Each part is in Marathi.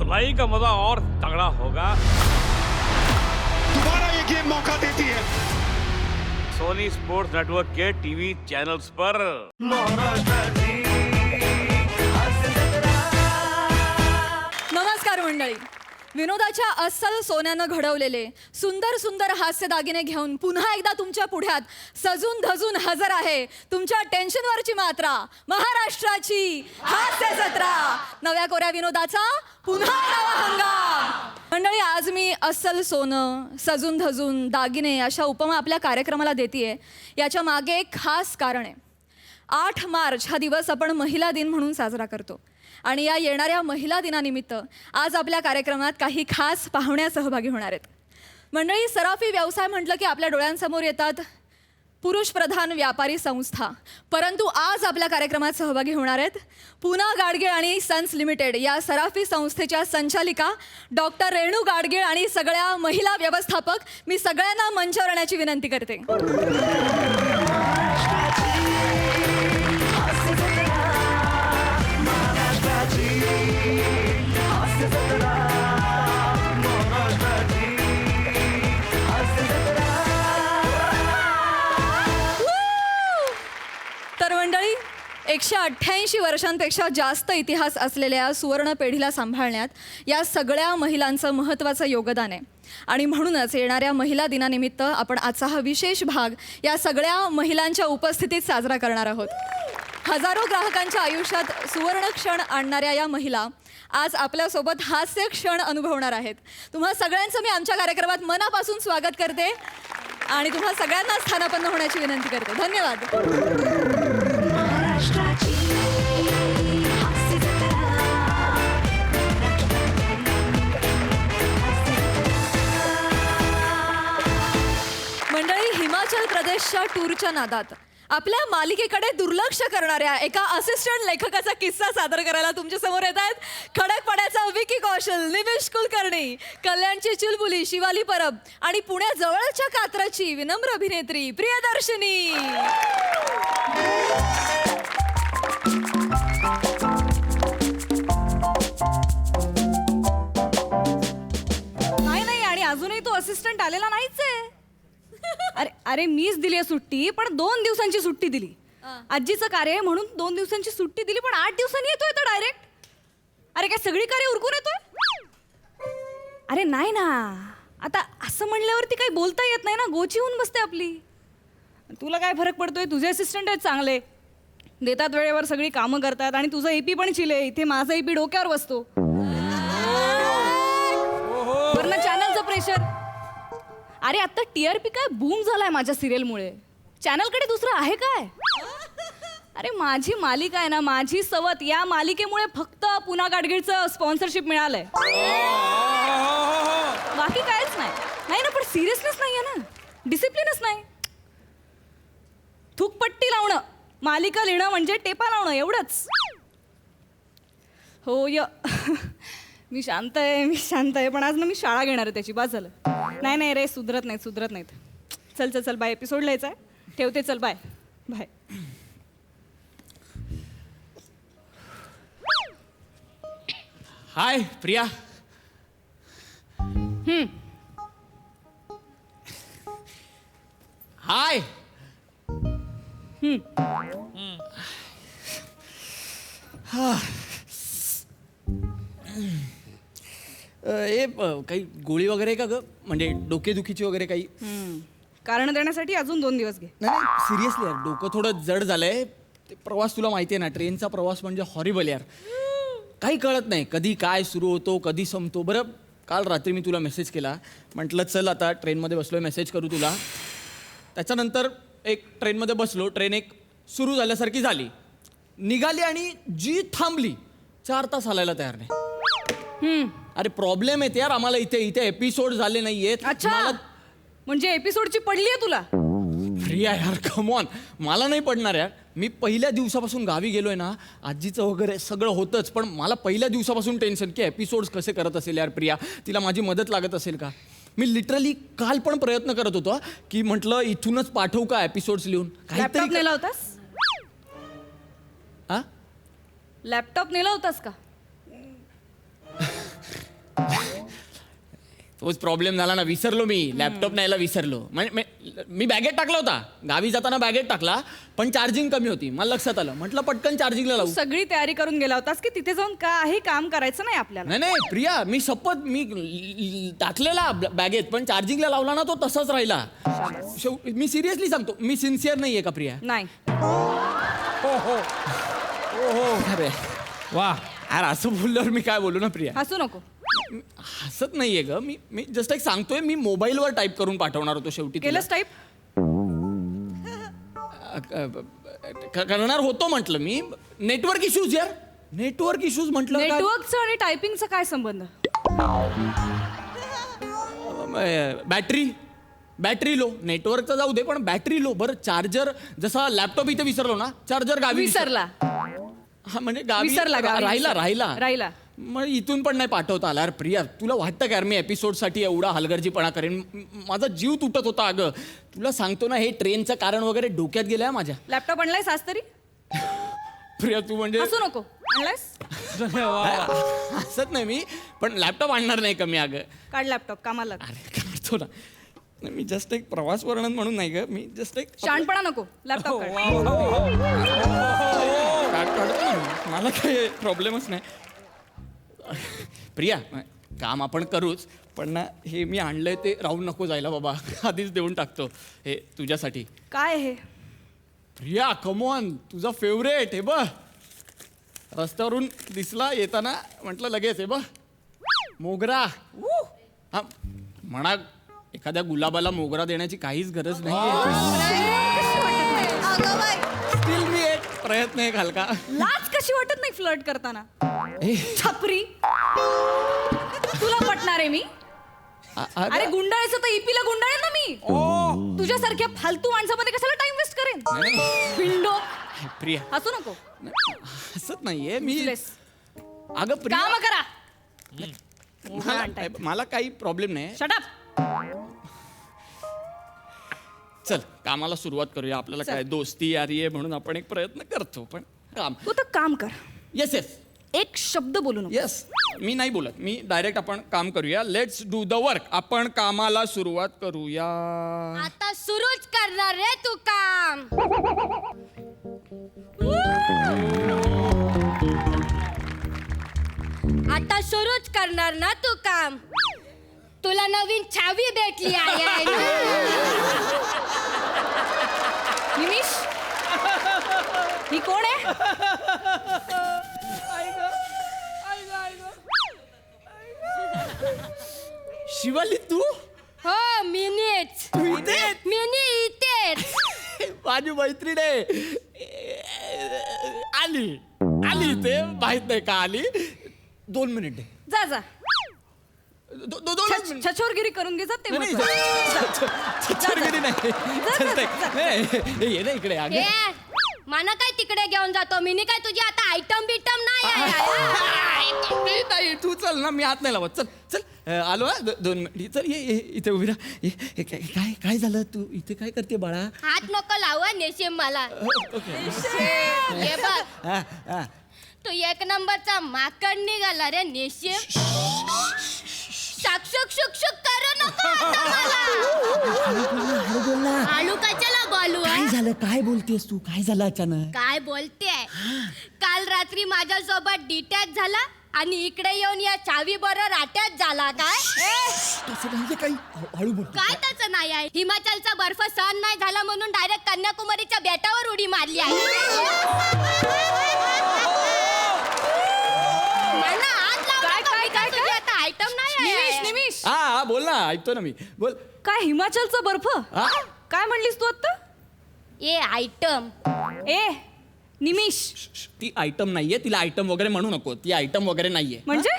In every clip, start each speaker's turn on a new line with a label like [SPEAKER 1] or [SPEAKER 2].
[SPEAKER 1] धुलाई का मजा और तगड़ा होगा।
[SPEAKER 2] दोबारा ये गेम मौका देती है।
[SPEAKER 1] सोनी स्पोर्ट्स नेटवर्क के टीवी चैनल्स पर।
[SPEAKER 3] नमस्कार मंडळी, विनोदाच्या अस्सल सोन्यानं घडवलेले सुंदर सुंदर हास्य दागिने घेऊन पुन्हा एकदा तुमच्या पुढ्यात सजून धजून हजर आहे तुमच्या टेन्शनवरची मात्रा, महाराष्ट्राची हास्य जत्रा, नव्या कोऱ्या विनोदाचा पुन्हा नवा हंगाम। मंडळी, आज मी अस्सल सोनं, सजून धजून दागिने अशा उपमा आपल्या कार्यक्रमाला देतीये। याच्या मागे एक खास कारण आहे। 8 मार्च हा दिवस आपण महिला दिन म्हणून साजरा करतो आणि या येणाऱ्या महिला दिनानिमित्त आज आपल्या कार्यक्रमात काही खास पाहुण्या सहभागी होणार आहेत। मंडळी, सराफी व्यवसाय म्हटलं की आपल्या डोळ्यांसमोर येतात पुरुष प्रधान व्यापारी संस्था, परंतु आज आपल्या कार्यक्रमात सहभागी होणार आहेत पूना गाडगीळ आणि सन्स लिमिटेड या सराफी संस्थेच्या संचालिका डॉक्टर रेणू गाडगीळ आणि सगळ्या महिला व्यवस्थापक। मी सगळ्यांना मंचावर येण्याची विनंती करते। तर मंडळी, 188 वर्षांपेक्षा जास्त इतिहास असलेल्या सुवर्ण पेढीला सांभाळण्यात या सगळ्या महिलांचं महत्त्वाचं योगदान आहे आणि म्हणूनच येणाऱ्या महिला दिनानिमित्त आपण आजचा हा विशेष भाग या सगळ्या महिलांच्या उपस्थितीत साजरा करणार आहोत। हजारो ग्राहकांच्या आयुष्यात सुवर्ण क्षण आणणाऱ्या या महिला आज आपल्यासोबत हास्य क्षण अनुभवणार आहेत। तुम्हा सगळ्यांचं मी आमच्या कार्यक्रमात मनापासून स्वागत करते आणि तुम्हा सगळ्यांना स्थानापन्न होण्याची विनंती करते। धन्यवाद। मंडळी, हिमाचल प्रदेशच्या टूरच्या नादात आपल्या मालिकेकडे दुर्लक्ष करणाऱ्या एका असिस्टंट लेखकाचा किस्सा सादर करायला तुमच्या समोर येत आहेत खडकपाड्याचा विकी कौशल, निमिष कुलकर्णी, कल्याणची चुलबुली शिवाली परब आणि पुण्याजवळच्या कात्रची विनम्र अभिनेत्री प्रियदर्शनी।
[SPEAKER 4] नाही आणि अजूनही तो असिस्टंट आलेला नाहीच आहे। अरे मीच दिली आहे सुट्टी, पण 2 दिवसांची सुट्टी दिली। आजीचं कार्य आहे म्हणून 2 दिवसांची सुट्टी दिली, पण 8 दिवसांनी येतोय तर डायरेक्ट। अरे काय सगळी कार्य उरकून येतोय? अरे नाही ना, आता असं म्हणल्यावरती काही बोलता येत नाही ना, गोची होऊन बसते आपली। तुला काय फरक पडतोय? तुझे असिस्टंट आहेत चांगले, देतात वेळेवर, सगळी कामं करतात आणि तुझं एपी पण चिले। इथे माझा एपी डोक्यावर बसतो, वरनं चॅनलचं प्रेशर। अरे आता TRP काय बूम झालाय माझ्या सिरियलमुळे, चॅनलकडे दुसरं आहे काय? अरे माझी मालिका आहे ना, माझी सवत, या मालिकेमुळे फक्त पुना गाडगीळचं स्पॉन्सरशिप मिळालंय, बाकी कायच नाही ना। पण सिरियसनेस नाही आहे ना, डिसिप्लिनच नाही। थूकपट्टी लावणं, मालिका लिहिणं म्हणजे टेपा लावणं एवढंच। हो मी शांत आहे पण आज ना मी शाळा घेणार आहे त्याची, बस झालं। नाही रे, सुधरत नाहीत। चल बाय, एपिसोड लिहायचा आहे, ठेवते, चल बाय।
[SPEAKER 5] हाय प्रिया। हाय। काही गोळी वगैरे का ग, म्हणजे डोकेदुखीची वगैरे काही?
[SPEAKER 4] कारण देण्यासाठी अजून 2 दिवस घे।
[SPEAKER 5] नाही सिरियसली यार, डोकं थोडं जड झालंय। ते प्रवास तुला माहिती आहे ना, ट्रेनचा प्रवास म्हणजे हॉरिबल यार, काही कळत नाही कधी काय सुरू होतो कधी संपतो। बरं, काल रात्री मी तुला मेसेज केला, म्हटलं चल आता ट्रेनमध्ये बसलोय, मेसेज करू तुला। त्याच्यानंतर एक ट्रेनमध्ये बसलो, ट्रेन एक सुरू झाल्यासारखी झाली, निघाली आणि जी थांबली 4 तास हलायला तयार नाही। अरे प्रॉब्लेम येते यार आम्हाला, इथे एपिसोड झाले नाहीयेत।
[SPEAKER 4] अच्छा, म्हणजे एपिसोडची पडली आहे तुला?
[SPEAKER 5] प्रिया यार कम ऑन, मला नाही पडणार यार। मी पहिल्या दिवसापासून गावी गेलोय ना, आजीचं वगैरे सगळं होतंच, पण मला पहिल्या दिवसापासून टेन्शन की एपिसोड्स कसे करत असेल यार प्रिया, तिला माझी मदत लागत असेल का। मी लिटरली काल पण प्रयत्न करत होतो की म्हटलं इथूनच पाठवू का एपिसोड्स लिहून,
[SPEAKER 4] लॅपटॉप नेला होतास? लॅपटॉप नेला होतास का?
[SPEAKER 5] तोच प्रॉब्लेम झाला ना, विसरलो मी लॅपटॉप न्यायला विसरलो. म्हणजे मी बॅगेत टाकला होता, गावी जाताना बॅगेत टाकला, पण चार्जिंग कमी होती. मला लक्षात आलं, म्हटलं पटकन चार्जिंगला लावू.
[SPEAKER 4] सगळी तयारी करून गेला होतास की तिथे जाऊन काही काम करायचं नाही आपल्याला.
[SPEAKER 5] नाही नाही प्रिया, मी शपथ मी टाकलेला बॅगेत, पण चार्जिंगला लावला ना तो तसाच राहिला. मी सिरियसली सांगतो, मी सिन्सिअर नाहीये का प्रिया?
[SPEAKER 4] नाही.
[SPEAKER 5] अरे
[SPEAKER 1] वा.
[SPEAKER 5] यार असं बोलल्यावर मी काय बोलू ना प्रिया?
[SPEAKER 4] हसू नको.
[SPEAKER 5] हसत नाहीये ग मी जस्ट एक सांगतोय, मी मोबाईलवर टाईप करून पाठवणार होतो शेवटी तुला.
[SPEAKER 4] केलंस टाईप?
[SPEAKER 5] करणार होतो म्हटलं मी. नेटवर्क इश्यूज यार, नेटवर्क इश्यूज म्हटलं.
[SPEAKER 4] नेटवर्कचं आणि टायपिंगचा काय संबंध?
[SPEAKER 5] Battery low. नेटवर्कचा जाऊ दे, पण बॅटरी लो. बरं चार्जर, जसा लॅपटॉप इथे विसरलो ना, चार्जर गावी
[SPEAKER 4] विसरला.
[SPEAKER 5] हा म्हणजे गावी
[SPEAKER 4] विसरला, गावी
[SPEAKER 5] राहिला. मग इथून पण नाही पाठवता आला. अरे प्रिया, तुला वाटतं का यार मी एपिसोडसाठी एवढा हलगर्जीपणा करेन? माझा जीव तुटत होता अगं. तुला सांगतो ना, हे ट्रेनचं कारण वगैरे डोक्यात गेलंय माझ्या.
[SPEAKER 4] लॅपटॉप आणलायस आज तरी?
[SPEAKER 5] प्रिया तू म्हणजे
[SPEAKER 4] हसू नको. आणलायस?
[SPEAKER 5] हसत नाही मी, पण लॅपटॉप आणणार नाही का मी अगं?
[SPEAKER 4] काढ लॅपटॉप, कामाला लाग.
[SPEAKER 5] अरे काढतो ना. नाही, मी जस्ट एक प्रवास वर्णन म्हणून नाही ग, मी जस्ट एक
[SPEAKER 4] शहाणपणा नको. लॅपटॉप काढ.
[SPEAKER 5] काढतो ना. मला काही प्रॉब्लेमच नाही. प्रिया, काम आपण करूच, पण ना हे मी आणलंय ते राहून नको जायला बाबा. आधीच देऊन टाकतो हे तुझ्यासाठी.
[SPEAKER 4] काय हे?
[SPEAKER 5] प्रिया कमॉन, तुझा फेवरेट. हे बघ, रस्त्यावरून दिसला येताना, म्हटलं लगेच. हे बघ, मोगरा. हा म्हणा, एखाद्या गुलाबाला मोगरा देण्याची काहीच गरज नाही. स्टील मी एक प्रयत्न एक हलका.
[SPEAKER 4] लाज कशी वाटत नाही फ्लर्ट करताना?
[SPEAKER 5] ए,
[SPEAKER 4] छपरी. तुला पटणार आहे मी? अरे गुंडाळायचं तर इपीला गुंडाळेल ना मी. तुझ्यासारख्या फालतू माणसामध्ये कशाला टाइम वेस्ट करेन? पिंडो.
[SPEAKER 5] प्रिया
[SPEAKER 4] हसू नको.
[SPEAKER 5] हसत नाहीये मी.
[SPEAKER 4] Useless.
[SPEAKER 5] अगं प्रिया,
[SPEAKER 4] काम करा.
[SPEAKER 5] मला काही प्रॉब्लेम नाही.
[SPEAKER 4] Shut up.
[SPEAKER 5] चल कामाला सुरुवात करूया. आपल्याला काय दोस्ती यारी आहे म्हणून आपण एक प्रयत्न करतो, पण काम.
[SPEAKER 4] तू तर काम कर.
[SPEAKER 5] येस येस
[SPEAKER 4] एक शब्द बोलू नको.
[SPEAKER 5] येस. मी नाही बोलत, मी डायरेक्ट आपण काम करूया. Let's do the work. आपण कामाला सुरुवात करूया.
[SPEAKER 2] आता सुरूच करणार रे तू काम. आता सुरूच करणार ना तू काम. तुला नवीन चावी भेटली आहे ना?
[SPEAKER 4] निमिष, ही कोण आहे?
[SPEAKER 5] शिवाली तू
[SPEAKER 2] हो मीनीच. मिनी इथेच.
[SPEAKER 5] माझी मैत्रीण आहे. आली ते माहित नाही का आली. 2 मिनिट दे.
[SPEAKER 4] जा जा.
[SPEAKER 5] 2 मिनिट.
[SPEAKER 4] छछोरगिरी करून घे. जा ते
[SPEAKER 5] नाही,
[SPEAKER 4] महत्वाचं.
[SPEAKER 5] छछोरगिरी नाही. चलतंय. नाही, ये ना इकडे
[SPEAKER 2] हे
[SPEAKER 5] आगे.
[SPEAKER 2] मला काय तिकडे घेऊन जातो? मिनी काय तुझी आता आयटम बिटम नाही आहे.
[SPEAKER 5] नाही तू चल ना, मी हात नाही लावत. चल चल आलो. 2 मिनिट. चल ये इथे उभी राहा. काय झालं? तू इथे काय करते बाळा?
[SPEAKER 2] हात नको लावा नेशिम मला. हे बघ,
[SPEAKER 5] हा, हा.
[SPEAKER 2] तू एक नंबरचा माकड निघाला रे नेशिम. शाक्षक शुक करू नको आता मला. आलू कशाला बोलू?
[SPEAKER 5] काय झालं? काय बोलतेस तू? काय झालं अचानक?
[SPEAKER 2] काय बोलते? काल रात्री माझ्यासोबत डिटॅच झाला आणि इकडे येऊन या चावी बरोबर अटॅच झाला. काय
[SPEAKER 5] तसं नाही काही. हळू बोल.
[SPEAKER 2] काय त्याचं नाही आहे? हिमाचलचा बर्फ सहन नाही झाला म्हणून डायरेक्ट कन्याकुमारीच्या बेटावर उडी मारली आहे. मला हात लावला का? मी काय तुझी आता आयटम नाही आहे.
[SPEAKER 4] निमिष,
[SPEAKER 5] हा बोल ना, ऐकतो ना मी. बोल.
[SPEAKER 4] काय हिमाचलचा बर्फ?
[SPEAKER 5] हा?
[SPEAKER 4] काय म्हणलीस तू आता?
[SPEAKER 2] ए आयटम.
[SPEAKER 4] ए निमिष,
[SPEAKER 5] ती आयटम नाहीये, तिला आयटम वगैरे म्हणू नको. ती आयटम वगैरे नाहीये.
[SPEAKER 4] म्हणजे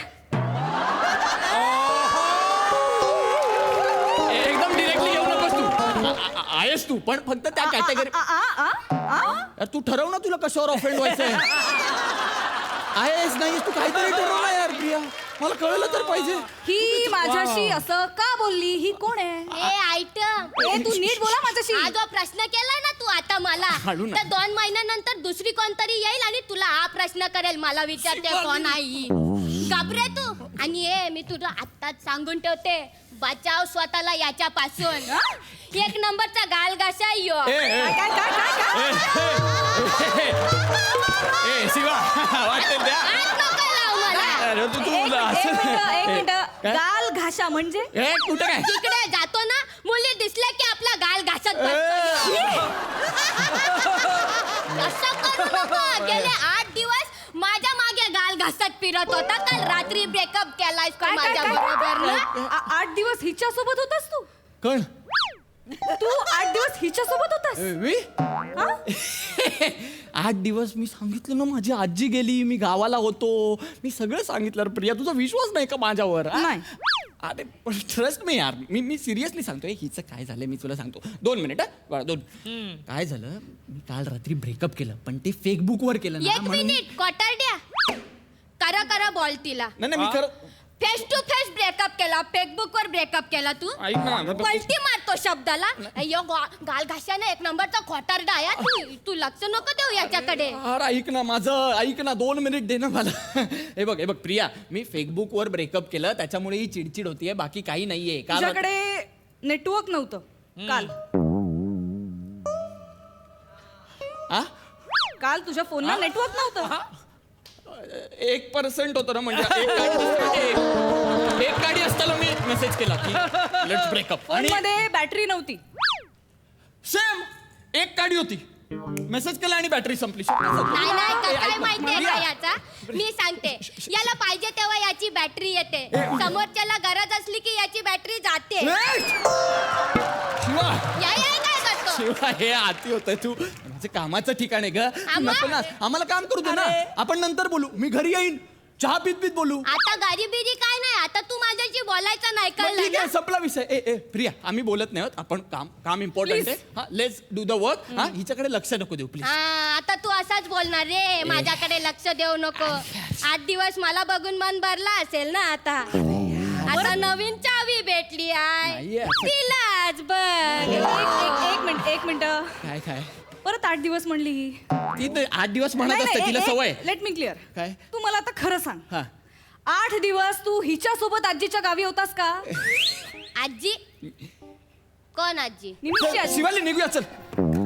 [SPEAKER 5] एकदम डिरेक्टली येऊ नकोस तू. आहेस तू, पण फक्त त्या कॅटेगरी. तू ठरव ना तुला कशावर ऑफेंड व्हायचंय. आहेस नाहीस, तू काहीतरी ठरव ना यार प्रिया. मला कळलं तर पाहिजे.
[SPEAKER 4] ही माझ्याशी असं का बोलली? ही कोण आहे?
[SPEAKER 2] ए आयटम.
[SPEAKER 4] ए तू नीट बोला माझ्याशी.
[SPEAKER 2] हा जो प्रश्न केलाय ना तू आता मला,
[SPEAKER 5] हळू ना.
[SPEAKER 2] तर 2 महिन्यानंतर दुसरी कोणतरी येईल आणि तुला हा प्रश्न करेल. मला विचारते कोण आहे ही. घाबरे तू? आणि मी तुला आत्ताच सांगून ठेवते, बचाव स्वतःला याच्यापासून. एक नंबरचा गाल घासा यो.
[SPEAKER 5] शिवा वाटेल त्या
[SPEAKER 2] हात नको लावू मला.
[SPEAKER 5] अरे
[SPEAKER 4] एक मिनिट
[SPEAKER 5] काय?
[SPEAKER 4] गाल घाशा म्हणजे
[SPEAKER 5] कुठं काय
[SPEAKER 2] तिकडे जातो ना, मुली दिसल्या की आपला गाल घासत बसतो. असं करू नको. गेले 8 दिवस माझ्या मागे गाल घासत फिरत होता. काल रात्री ब्रेकअप केलायस का माझ्या बरोबर ना?
[SPEAKER 4] 8 दिवस हिच्या सोबत होतास तू
[SPEAKER 5] कण
[SPEAKER 4] तू 8 दिवस हिच्या सोबत होतास
[SPEAKER 5] मी 8 दिवस मी सांगितलं ना, माझी आजी गेली, मी गावाला होतो, मी सगळं सांगितलं. प्रिया तुझा विश्वास नाही का माझ्यावर?
[SPEAKER 4] नाही.
[SPEAKER 5] अरे पण ट्रस्ट मी यार, मी सिरियसली सांगतोय. हिचं काय झालं मी तुला सांगतो. 2 मिनिट बाळा 2. काय झालं, मी काल रात्री ब्रेकअप केलं, पण ते फेसबुकवर केलं ना.
[SPEAKER 2] 1 मिनिट कोटारड्या. करा बॉल तिला.
[SPEAKER 5] नाही मी खरं
[SPEAKER 2] फेस टू फेस ब्रेकअप केला, फेसबुक वर ब्रेकअप केला तू.
[SPEAKER 5] ऐक ना
[SPEAKER 2] पलटी मारतो शब्दाला. अय्यो गाल घाशाने 1 नंबरचा खोटारडा आहे. तू लक्ष नको देऊ याच्याकडे.
[SPEAKER 5] अरे ऐक ना माझं, ऐक ना 2 मिनिट दे ना मला. हे बघ प्रिया, मी फेसबुकवर ब्रेकअप केलं, त्याच्यामुळे ही चिडचिड होतीये, बाकी काही नाहीये.
[SPEAKER 4] तुझ्याकडे नेटवर्क नव्हतं काल. काल तुझ्या फोनला नेटवर्क नव्हतं.
[SPEAKER 5] 1% होतं ना, म्हणजे एक गाडी असताना मी मेसेज केला की लेट्स ब्रेकअप, आणि
[SPEAKER 4] फोनमध्ये बॅटरी नव्हती.
[SPEAKER 5] सेम एक गाडी होती, मेसेज केला आणि बॅटरी संपली.
[SPEAKER 2] नाही काय माहितीये का याचा? मी सांगते, याला पाहिजे तेव्हा याची बॅटरी येते, समोरच्याला गरज असली की याची बॅटरी जाते.
[SPEAKER 5] शिवा
[SPEAKER 2] या काय करतो?
[SPEAKER 5] शिवा हे आती होतं. तू माझं कामाचं ठिकाण आहे ग. नको ना, आम्हाला काम करू दे ना, आपण नंतर बोलू. मी घरी येईन, चहा पीत बोलू.
[SPEAKER 2] आता गाडी बिरी काय नाही, आता तू माझ्याशी बोलायचं नाही
[SPEAKER 5] मग ठीक
[SPEAKER 2] कळलं
[SPEAKER 5] आहे,
[SPEAKER 2] ना?
[SPEAKER 5] संपला विषय. ए प्रिया, आम्ही बोलत नाही आहोत, आपण काम इम्पॉर्टंट आहे. हा, लेट्स डू द वर्क. हा, हिच्याकडे लक्ष नको देऊ प्लीज.
[SPEAKER 2] आता तू असाच बोलणार रे, माझ्याकडे लक्ष देऊ नको. 8 दिवस मला बघून मन भरला असेल ना आता. आता नवीन चावी भेटली आहे,
[SPEAKER 5] नाहीये असं.
[SPEAKER 2] तिलाच बघ.
[SPEAKER 4] एक मिनिट
[SPEAKER 5] काय
[SPEAKER 4] परत 8 दिवस म्हणली ही.
[SPEAKER 5] ती 8 दिवस म्हणत असते, तिला सवय.
[SPEAKER 4] Let me clear.
[SPEAKER 5] काय?
[SPEAKER 4] तू मला आता खरं सांग,
[SPEAKER 5] हा
[SPEAKER 4] 8 दिवस तू हिच्या सोबत आजीच्या गावी होतास का?
[SPEAKER 2] आजी कोण आजी?
[SPEAKER 4] निमिषची आजी.
[SPEAKER 5] शिवाली निघूया, चल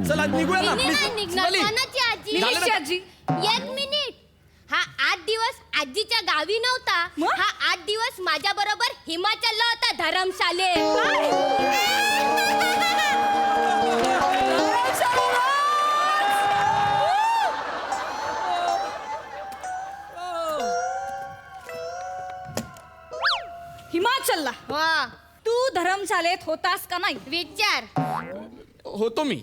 [SPEAKER 5] चल आज निघूया ना
[SPEAKER 2] मी
[SPEAKER 5] please.
[SPEAKER 2] नाही निघणार.
[SPEAKER 5] शिवाली.
[SPEAKER 2] कोणाची आजी?
[SPEAKER 4] निमिषची आजी.
[SPEAKER 2] 1 मिनिट. हा 8 दिवस आजीच्या गावी नव्हता.
[SPEAKER 4] मग?
[SPEAKER 2] हा 8 दिवस माझ्या बरोबर हिमाचलला होता, धरमशालेत.
[SPEAKER 4] हिमाचलला
[SPEAKER 2] वा,
[SPEAKER 4] तू धर्मशाळेत होतास का नाही?
[SPEAKER 2] विचार.
[SPEAKER 5] होतो मी.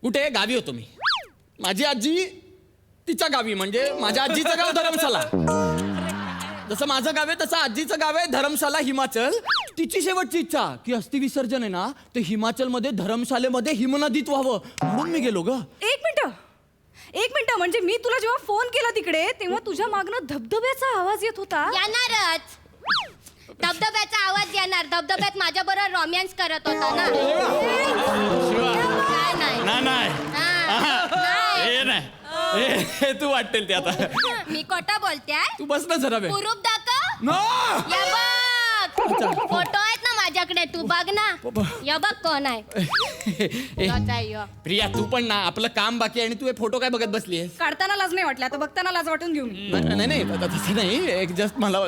[SPEAKER 5] कुठे? गावी होतो मी. माझी आजी तिच्या गावी, म्हणजे माझ्या आजीचं गाव धरमशाला. जसं माझं गाव आहे तसं आजीचं गाव आहे धरमशाला, हिमाचल. तिची शेवटची इच्छा की अस्थि विसर्जन आहे ना, ते हिमाचलमध्ये धरमशालेमध्ये हिमनदीत व्हावं, म्हणून मी गेलो ग.
[SPEAKER 4] एक मिनिट म्हणजे मी तुला जेव्हा फोन केला तिकडे, तेव्हा तुझ्या मागनं धबधब्याचा आवाज येत होता.
[SPEAKER 2] येणारच. धबधब्याचा आवाज येणार. धबधब्यात माझ्या बरोबर रोमॅन्स करत होता ना. काय नाही.
[SPEAKER 5] नाही
[SPEAKER 2] हा, नाही.
[SPEAKER 5] हे नाही, हे तू वाटेल ते आता.
[SPEAKER 2] मी खोटं बोलते.
[SPEAKER 5] तू बस ना जरा वेळ.
[SPEAKER 2] कुरूप दाखव.
[SPEAKER 5] नो!
[SPEAKER 2] या बघ, फोटो आहेत ना माझ्याकडे, तू बघ ना. या बघ कोण आहे. योच आहे यो.
[SPEAKER 5] प्रिया तू पण ना, आपलं काम बाकी आहे आणि तू हे फोटो काय बघत बसलीये?
[SPEAKER 4] काढताना लाज नाही वाटला, आता बघताना लाज वाटून घेऊ मी.
[SPEAKER 5] नाही तसं नाही, एक जस्ट मला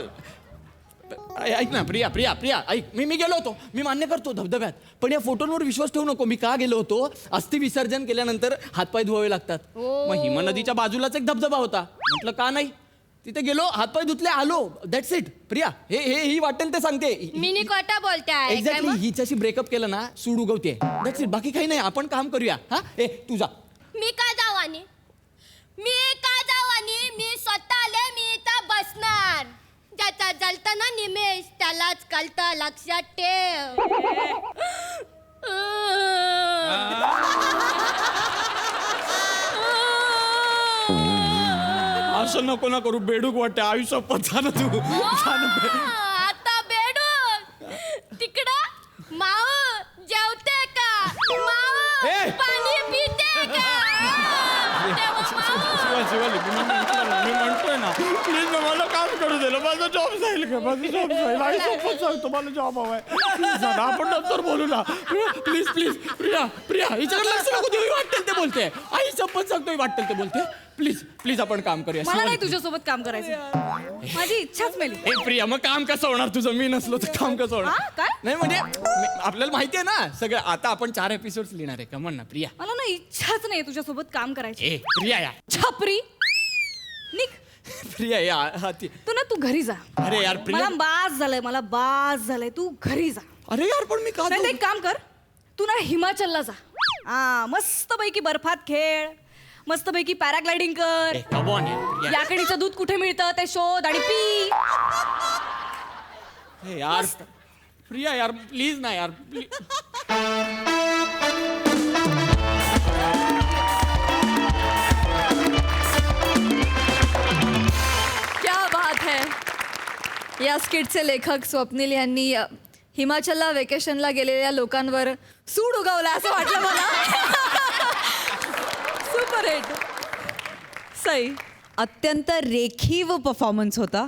[SPEAKER 5] ऐक ना प्रिया प्रिया प्रिया ऐक. मी गेलो होतो, मी मान्य करतो धबधब्यात, पण या फोटोंवर विश्वास ठेवू नको. मी का गेलो होतो, अस्थि विसर्जन केल्यानंतर हातपाय धुवावे लागतात. मग हिमनदीच्या बाजूलाच एक धबधबा होता, म्हटलं का नाही, तिथे गेलो, हातपाय धुतले, आलो. That's it. प्रिया हे ही वाटेल ते सांगते.
[SPEAKER 2] मी खोटं बोलते आहे. काय
[SPEAKER 5] एक्झॅक्टली.
[SPEAKER 2] मग?
[SPEAKER 5] हिच्याशी ब्रेकअप केलं ना, सूड उगवते. That's it. बाकी काही नाही, आपण काम करूया. हा ए तू जा.
[SPEAKER 2] मी का जाऊ आणि मी स्वतः आले, मी इथं बसणार. ज्याचा जलता ना निमेष त्यालाच कळत, लक्षात ठेव.
[SPEAKER 5] असं नको ना करू, बेडूक वाटते. आयुष्य पचा ना तू.
[SPEAKER 2] आता बेडूक तिकडं माऊ जेवते का? माऊ
[SPEAKER 5] ए!
[SPEAKER 2] पाणी पिते का? तेव्हा माऊ
[SPEAKER 5] शिवाली मी म्हणतोय ना, प्लीज मला काम करू दे ना, माझा जॉब जाईल का? माझी जॉब नाही सोबत सांगतो मला जॉब हवाय आपण नंतर बोलू ना प्लीज प्लीज प्रिया प्रिया हिच्याकडे लक्ष नको देऊ वाटेल ते बोलते आई शपथ सांगतोय वाटेल ते बोलते प्लीज प्लीज आपण काम करूया
[SPEAKER 4] मला नाही
[SPEAKER 5] शिवानी.
[SPEAKER 4] तुझ्यासोबत काम करायचं माझी इच्छाच मेली
[SPEAKER 5] ए प्रिया मग काम कसं होणार तुझं मी नसलो तर काम कसं
[SPEAKER 4] हा?
[SPEAKER 5] होणार
[SPEAKER 4] काय?
[SPEAKER 5] नाही म्हणजे आपल्याला माहिती आहे ना सगळं आता आपण 4 एपिसोड्स लिहिणार आहे का म्हण ना प्रिया
[SPEAKER 4] मला ना इच्छाच नाही तुझ्यासोबत काम करायची
[SPEAKER 5] ए प्रिया या
[SPEAKER 4] छपरी निक
[SPEAKER 5] प्रिया या हा ती
[SPEAKER 4] तू घरी जा
[SPEAKER 5] अरे यार प्रिया
[SPEAKER 4] मला बास झालंय तू घरी जा
[SPEAKER 5] अरे यार पण मी का
[SPEAKER 4] नाही तर
[SPEAKER 5] जाऊ?
[SPEAKER 4] एक काम कर तू ना हिमाचलला जा मस्तपैकी बर्फात खेळ मस्तपैकी पॅराग्लायडिंग कर
[SPEAKER 5] ए, come on यार, प्रिया.
[SPEAKER 4] याकडीचं दूध कुठे मिळतं ते शोध आणि पी
[SPEAKER 5] ए, यार प्रिया यार प्लीज ना यार प्लीज
[SPEAKER 3] क्या बात है या स्किटचे लेखक स्वप्नील यांनी हिमाचलला वेकेशनला गेलेल्या लोकांवर सूड उगवला असं वाटलं मला सुपर हिट सई
[SPEAKER 6] अत्यंत रेखीव परफॉर्मन्स होता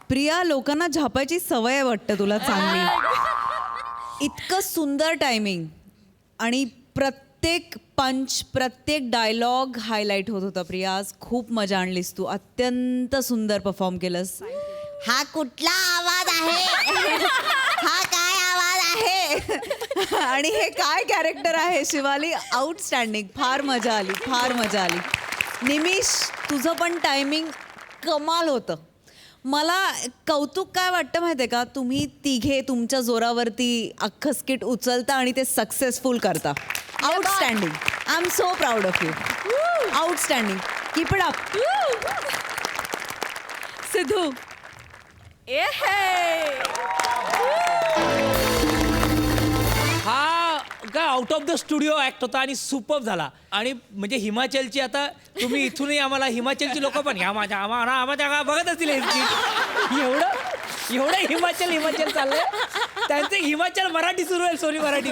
[SPEAKER 6] प्रिया लोकांना झापायची सवय वाटतं तुला चांगली इतकं सुंदर टायमिंग आणि प्रत्येक पंच प्रत्येक डायलॉग हायलाईट होत होता प्रिया आज खूप मजा आणलीस तू अत्यंत सुंदर परफॉर्म केलंस हा कुठला आवाज आहे हा काय आवाज आहे आणि हे काय कॅरेक्टर आहे शिवाली आउटस्टँडिंग फार मजा आली निमिष तुझं पण टायमिंग कमाल होतं मला कौतुक काय वाटतं माहिती आहे का तुम्ही तिघे तुमच्या जोरावरती अख्खं स्किट उचलता आणि ते सक्सेसफुल करता outstanding I am so proud of you outstanding keep it up
[SPEAKER 3] Siddhu ए
[SPEAKER 7] हा काय out of the studio act होता आणि सुपर झाला आणि म्हणजे हिमाचलची आता तुम्ही इथूनही आम्हाला हिमाचलची लोक पण ह्या आम्हाला बघत असतील हे skit. एवढं हिमाचल चाललंय त्यांचे हिमाचल मराठी सुरू आहे सोनी मराठी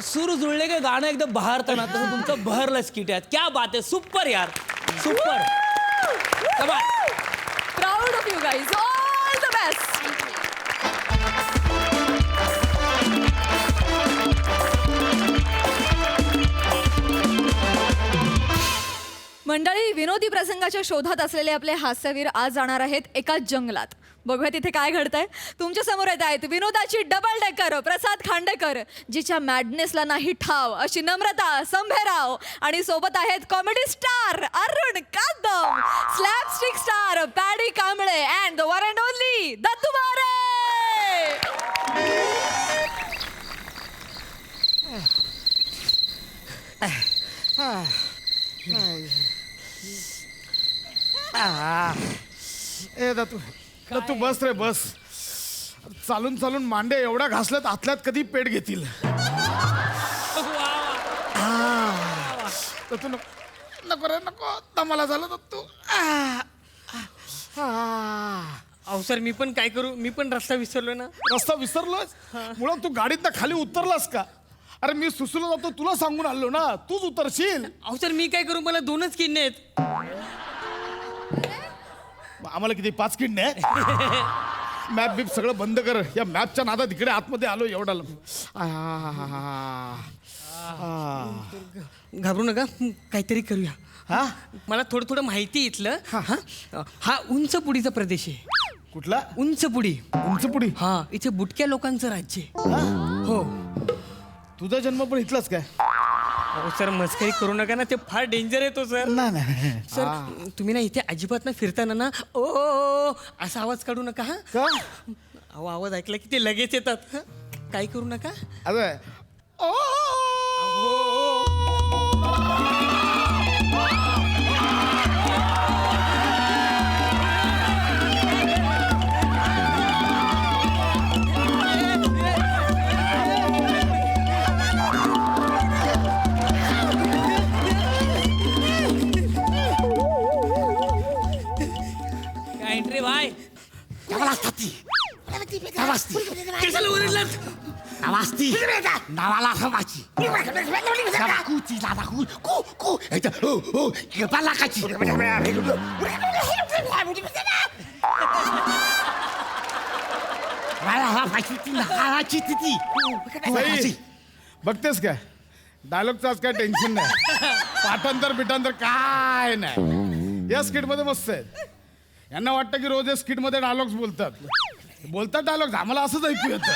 [SPEAKER 7] सुरू जुळले का गाणं एकदम बहरतं ना तसं तुमचं बहरलं स्किट आहे क्या बात आहे सुपर यार super
[SPEAKER 3] proud of you guys all the best मंडळी विनोदी प्रसंगाच्या शोधात असलेले आपले हास्यवीर आज जाणार आहेत एका जंगलात बघूया तिथे काय घडतंय तुमच्या समोर येत आहेत विनोदाची डबल डेकर प्रसाद खांडेकर जिच्या मॅडनेसला नाही ठाव अशी नम्रता संभेराव आणि सोबत आहेत comedy star Arun Kadam slapstick star Paddy Kamble and the one and only Dattu More
[SPEAKER 8] ए तू बस रे बस चालून चालून मांडे एवढ्या घासल्यात आतल्यात कधी पेट घेतील तू नको रे नको दमाला झालं तू
[SPEAKER 7] अहो सर मी पण काय करू मी पण रस्ता विसरलो ना
[SPEAKER 8] रस्ता विसरलास मुळात तू गाडीत खाली उतरलास का अरे मी सुसलो जातो तुला सांगून आलो ना तूच उतरशील
[SPEAKER 7] अहो सर मी काय करू मला 2च किडनी आहेत
[SPEAKER 8] आम्हाला किती 5 किडनी आहेत मॅप बीप सगळं बंद कर या मॅपच्या नादात इकडे आतमध्ये आलो एवढा
[SPEAKER 7] घाबरू नका काहीतरी करूया
[SPEAKER 8] हा
[SPEAKER 7] मला थोडं माहिती इथलं हा उंच पुडीचा प्रदेश आहे
[SPEAKER 8] कुठला
[SPEAKER 7] उंच पुडी
[SPEAKER 8] उंचपुडी
[SPEAKER 7] हा इथे बुटक्या लोकांचं राज्य आहे हो
[SPEAKER 8] तुझा जन्म पण इथलाच काय
[SPEAKER 7] अहो सर मस्करी करू नका ना ते फार डेंजर येतो सर
[SPEAKER 8] नाही
[SPEAKER 7] सर तुम्ही ना इथे अजिबात ना फिरताना ना ओ असा आवाज काढू नका हा
[SPEAKER 8] का
[SPEAKER 7] अहो आवाज ऐकला की ते लगेच येतात हं? काही करू नका
[SPEAKER 8] अरे ओ
[SPEAKER 7] काय रे भाई
[SPEAKER 9] नावाला समाची साधा कू कू कू हो हो लाखाची
[SPEAKER 8] बाई, बघतेस काय डायलॉगचं आज काय टेन्शन नाही पाठांतर बिठांतर काय नाही या स्किट मध्ये मस्त आहेत यांना वाटतं की रोज या स्किट मध्ये डायलॉग्स बोलतात डायलॉग्स आम्हाला असंच ऐकू येतं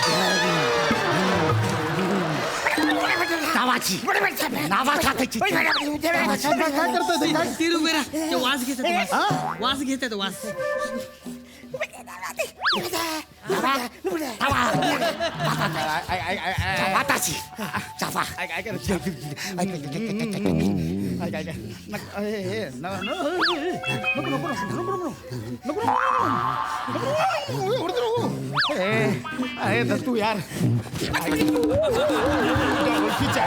[SPEAKER 9] नावाची नावा खाताची
[SPEAKER 8] काय करताय ते? काय?
[SPEAKER 7] ती उभे राहा. ते वास घेतात वास घेतात वास
[SPEAKER 9] वाताची चाफा
[SPEAKER 8] काय करायचं? काय हे, नको, नको, नको, नको, नको, नको, नको, नको. अरे दत्तू यार तुझ्या ओळखीच्या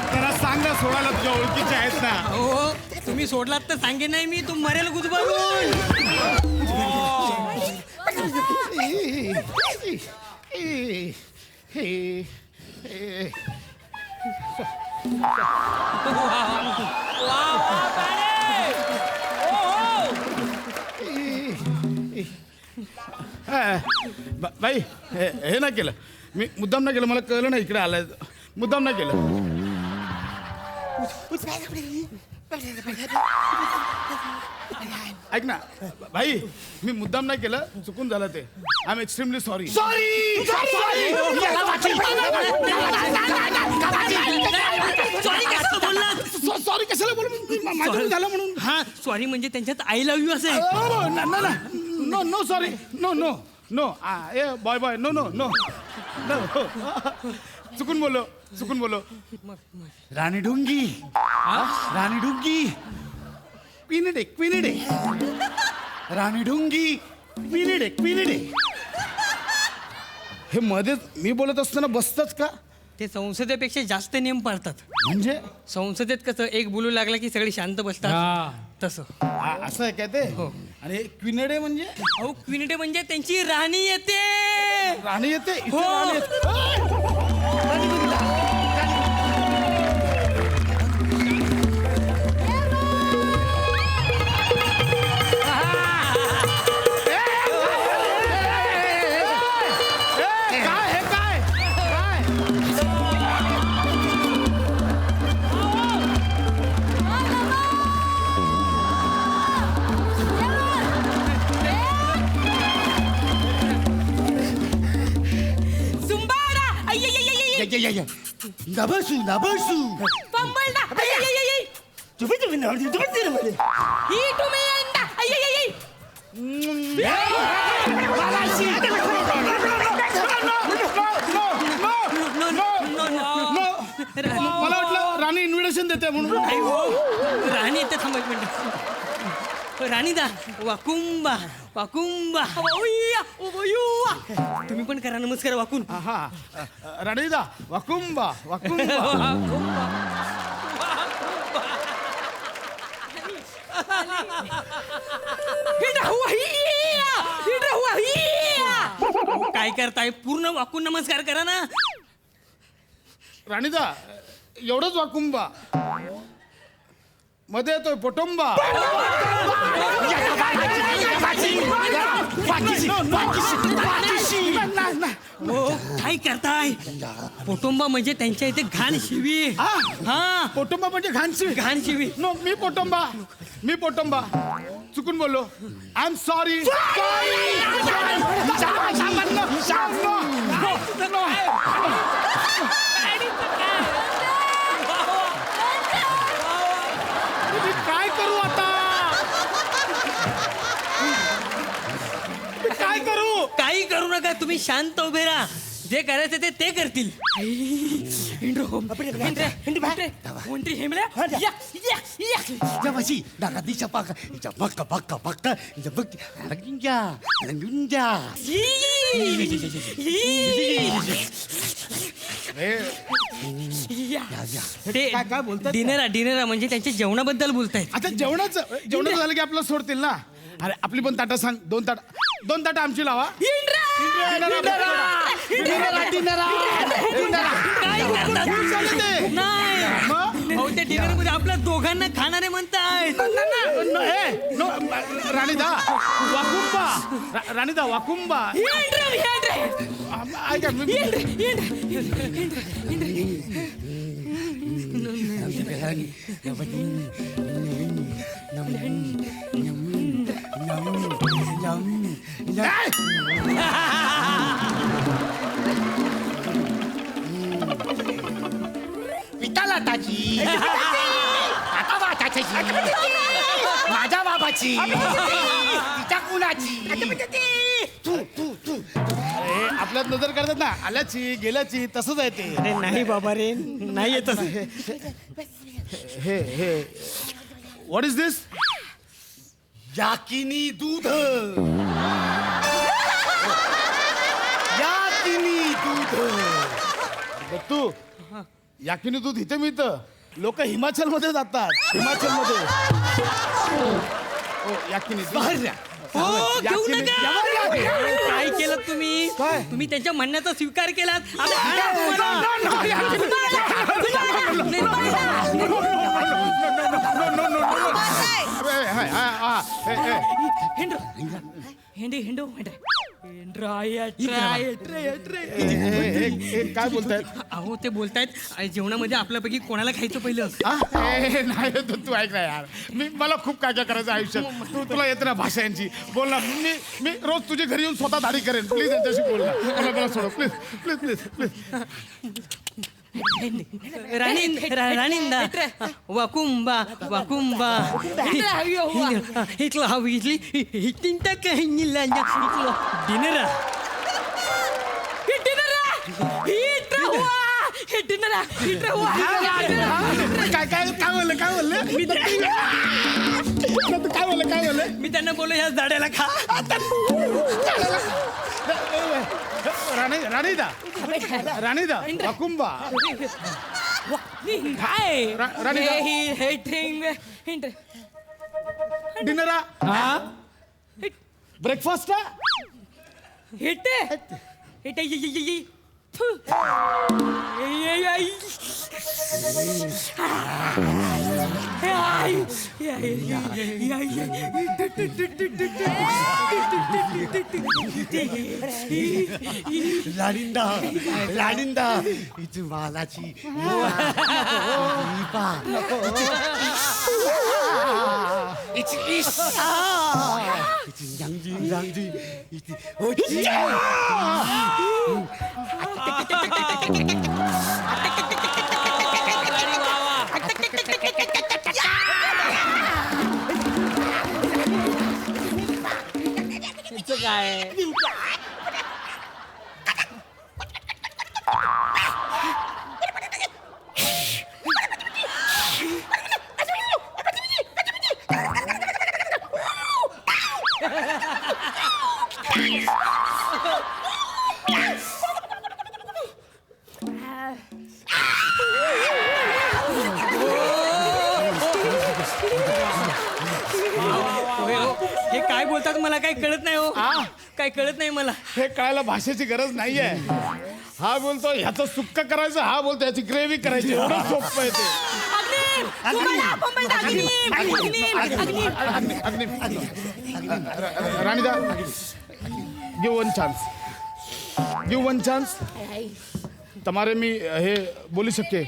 [SPEAKER 8] जरा सांग ना सोडायला तुझ्या ओळखीच्या आहेत ना
[SPEAKER 7] हो तुम्ही सोडलात तर सांगेन नाही मी तू मरेल गुजबारून
[SPEAKER 8] बाई हे नाही केलं मी मुद्दाम नाही केलं मला कळलं नाही इकडे आलाय मुद्दाम नाही केलं ऐक ना भाई मी मुद्दाम नाही केलं चुकून झालं ते I am extremely sorry sorry कशाला बोलू माझं झालं म्हणून
[SPEAKER 7] हा सॉरी म्हणजे त्यांच्यात आय लव्ह यू असं
[SPEAKER 8] no no sorry no no no ए boy boy no no no चुकून बोलो
[SPEAKER 9] राणी डुंगी राणी डुंगी क्विनिडे राणी डुंगी क्विनिडे
[SPEAKER 8] हे मध्येच मी बोलत असताना बसतच का
[SPEAKER 7] ते संसदेपेक्षा जास्त नियम पाळतात
[SPEAKER 8] म्हणजे
[SPEAKER 7] संसदेत कसं एक बोलू लागला की सगळे शांत बसतात तसं
[SPEAKER 8] असं आहे काय ते
[SPEAKER 7] हो.
[SPEAKER 8] आणि क्विनेडे म्हणजे
[SPEAKER 7] अहो क्विनिटे म्हणजे त्यांची राणी येते
[SPEAKER 8] राणी येते इथे
[SPEAKER 7] हो.
[SPEAKER 8] राणी येते. काय हे काय
[SPEAKER 7] सुंबाडा
[SPEAKER 9] नबसू
[SPEAKER 7] पंबलडा ही तुम्ही अंडा
[SPEAKER 8] मला वाटलं राणी इन्व्हिटेशन देते म्हणून
[SPEAKER 7] राणी येते थांबा एक मिनिट राणीदा वाकुंबा वाकुंबा तुम्ही पण करा नमस्कार वाकून
[SPEAKER 8] हा राणीदा वाकुंबा वाकुंबा
[SPEAKER 7] काय करताय पूर्ण वाकून नमस्कार करा ना
[SPEAKER 8] राणीदा एवढंच वाकुंबा मध्ये येतोय पोटोंबा
[SPEAKER 7] हो काय करताय पोटोंबा म्हणजे त्यांच्या इथे घाण शिवी हा
[SPEAKER 8] पोटोंबा म्हणजे घाणशिवी
[SPEAKER 7] घाण शिवी
[SPEAKER 8] नो मी पोटोंबा चुकून बोललो आय एम सॉरी काय करू आता काय करू
[SPEAKER 7] काही करू नका तुम्ही शांत उभे राहा जे करायचं ते करतील
[SPEAKER 9] जवाशी डागादीच्या पाका हिच्या बक्का बक्का बक्का हिच्या बक्की रंगिंग्या रंगिंग्या
[SPEAKER 8] काय बोलतात?
[SPEAKER 7] डिनरा म्हणजे त्यांच्या जेवणाबद्दल बोलतायत
[SPEAKER 8] आता जेवणाचं झालं की आपलं सोडतील ना अरे आपली पण ताटा सांग दोन ताटा आमची लावा
[SPEAKER 7] काय करतात? नाही अहो, त्या डिनर मध्ये आपल्या दोघांना खाणारे म्हणतायत.
[SPEAKER 8] राणीदा वाकुंबा राणीदा वाकुंबा ऐका
[SPEAKER 9] पितालाटाची आता वाटाची माझ्या बाबाची तिच्या कुणाची तू तू तू
[SPEAKER 8] आपल्यात नजर करतात ना आल्याची गेल्याची तसंच आहे ते.
[SPEAKER 7] अरे नाही बाबा रे, नाही येत.
[SPEAKER 8] हे हे व्हॉट इज दिस?
[SPEAKER 9] याकिनी दूध याकिनी दूध
[SPEAKER 8] दत्तू याकिनी दूध इथे मिळतं. लोक हिमाचल मध्ये जातात. हिमाचल मध्ये याकिनी दूध.
[SPEAKER 7] हो, घेऊ
[SPEAKER 8] याकिनी-
[SPEAKER 7] नका.
[SPEAKER 8] यावर-
[SPEAKER 7] काय केलं तुम्ही?
[SPEAKER 8] काय?
[SPEAKER 7] तुम्ही त्यांच्या म्हणण्याचा स्वीकार केलात. आता
[SPEAKER 8] काय बोलतायत?
[SPEAKER 7] अहो ते बोलतायत जेवणामध्ये आपल्यापैकी कोणाला खायचं पहिलं.
[SPEAKER 8] नाही तू ऐक ना यार, मला खूप काय काय करायचं आयुष्यात. तुला येते ना भाषा यांची. बोल ना. मी रोज तुझ्या घरी येऊन स्वतः दाढी करेन. प्लीज यांच्याशी बोल ना. मला सोड प्लीज प्लीज प्लीज प्लीज.
[SPEAKER 7] राणींदा वाकुंबा वाकुंबा इथलं हवी इथली हिटिंटा काही डिनर
[SPEAKER 8] काय काय काय बोलले काय बोलले काय बोलले काय बोलले?
[SPEAKER 7] मी त्यांना बोललो ह्या झाडाला खा.
[SPEAKER 8] राणीदा वाकुंबा
[SPEAKER 7] काय
[SPEAKER 8] राणीदा डिनरा ब्रेकफास्ट
[SPEAKER 9] लाडिंदा लाडिंदा इथे मालाची
[SPEAKER 7] काय हे काय बोलतात मला काही कळत नाही हो. काय कळत नाही मला.
[SPEAKER 8] हे कळायला भाषेची गरज नाहीये. हा बोलतो ह्याचं सुक्क करायचं, हा बोलतो ह्याची ग्रेव्ही करायची. एवढं सोपं आहे ते. राणीदा गिव वन चान्स તમારે मी हे बोलू शके.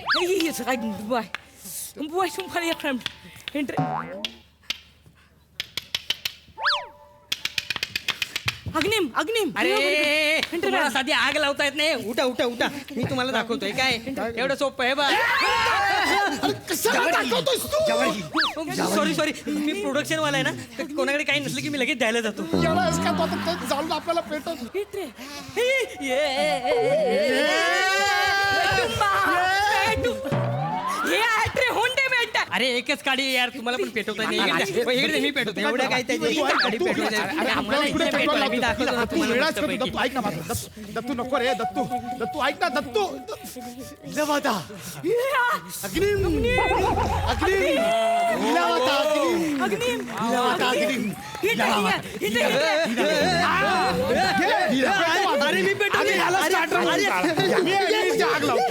[SPEAKER 7] अग्निम अग्निम अरे तुम्हाला साधी आग लावता येत नाही. उठा उठा उठा, मी तुम्हाला दाखवतोय. काय एवढं सोपं आहे बा. सॉरी सॉरी, मी प्रोडक्शन वाला आहे ना, तर कोणाकडे काही नसलं की मी लगेच द्यायला जातो.
[SPEAKER 8] जाऊन आपल्याला पेटत
[SPEAKER 7] अरे एकच काढी यार, तुम्हाला पण पेटवता नाही. इकडे मी पेटवतो. एवढ्या काय त्याची काडी पेटवायची. मी दाखवतो ना तुम्हाला मस्तपैकी.
[SPEAKER 8] दत्तू ऐक ना माझं. दत्तू नको रे. दत्तू ऐक ना. दत्तू
[SPEAKER 9] इलावाता अग्निम अग्निम इलावाता अग्निम इलावाता अग्निम
[SPEAKER 7] अरे मी पेटवतो.
[SPEAKER 8] आग लावतो.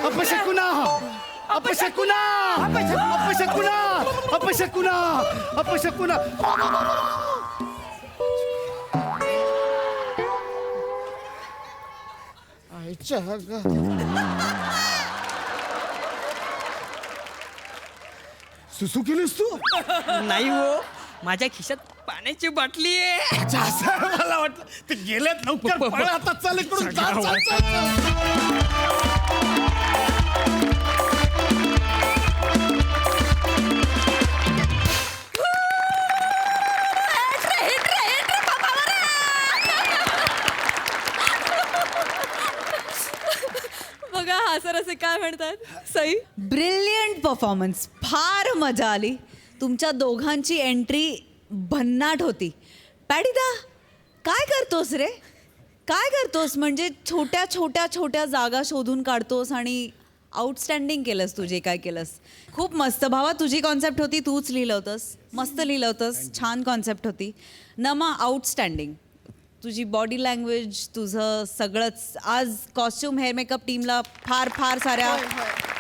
[SPEAKER 9] अपशकुना अपशकुना अपशकुना अपशकुना अपशकुना आईच्या सुसू केलीस तू
[SPEAKER 7] नाही हो माझ्या खिशात पाण्याची बाटली आहे.
[SPEAKER 8] अच्छा, असं मला वाटलं ते गेलेत लवकर पळ आता चाल इकडून चाल, चाल, चाल, चाल.
[SPEAKER 3] बघा हा सर असे काय म्हणतात सई.
[SPEAKER 6] ब्रिलियंट परफॉर्मन्स, फार मजा आली. तुमच्या दोघांची एंट्री भन्नाट होती. पॅडिदा, काय करतोस रे? काय करतोस? म्हणजे छोट्या छोट्या छोट्या जागा शोधून काढतोस आणि आउटस्टँडिंग केलंस तू जे काय केलंस. खूप मस्त भावा, तुझी कॉन्सेप्ट होती, तूच लिहिलं होतंस, मस्त लिहिलं होतंस, छान कॉन्सेप्ट होती. नमा, आउटस्टँडिंग. तुझी बॉडी लँग्वेज, तुझं सगळंच. आज कॉस्ट्युम हेअर मेकअप टीमला फार फार साऱ्या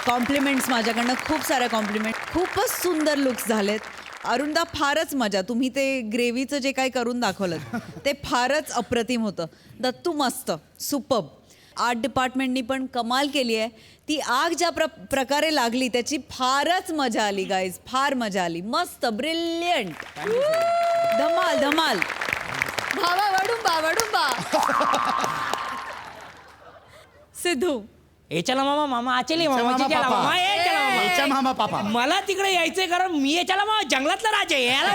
[SPEAKER 6] कॉम्प्लिमेंट्स माझ्याकडनं, खूप साऱ्या कॉम्प्लिमेंट. खूपच सुंदर लुक्स झालेत. अरुणदा, फारच मजा. तुम्ही ते ग्रेव्हीचं जे काही करून दाखवलं ते फारच अप्रतिम होतं. दत्तू, मस्त, सुपर्ब. आर्ट डिपार्टमेंटनी पण कमाल केली आहे. ती आग ज्या प्रकारे लागली त्याची फारच मजा आली गाईज, फार मजा आली. मस्त, ब्रिलियंट, धमाल धमाल.
[SPEAKER 3] भावा वडुंबा वडुंबा. सिद्धू,
[SPEAKER 7] ए चला मामा मामा आचले मामा
[SPEAKER 9] मामा,
[SPEAKER 7] चला
[SPEAKER 9] पापा.
[SPEAKER 7] मामा ए चला मामा.
[SPEAKER 9] याच्या मामा पापा
[SPEAKER 7] मला तिकडे यायचंय कारण मी याच्याला मामा जंगलातला राजा आहे याला.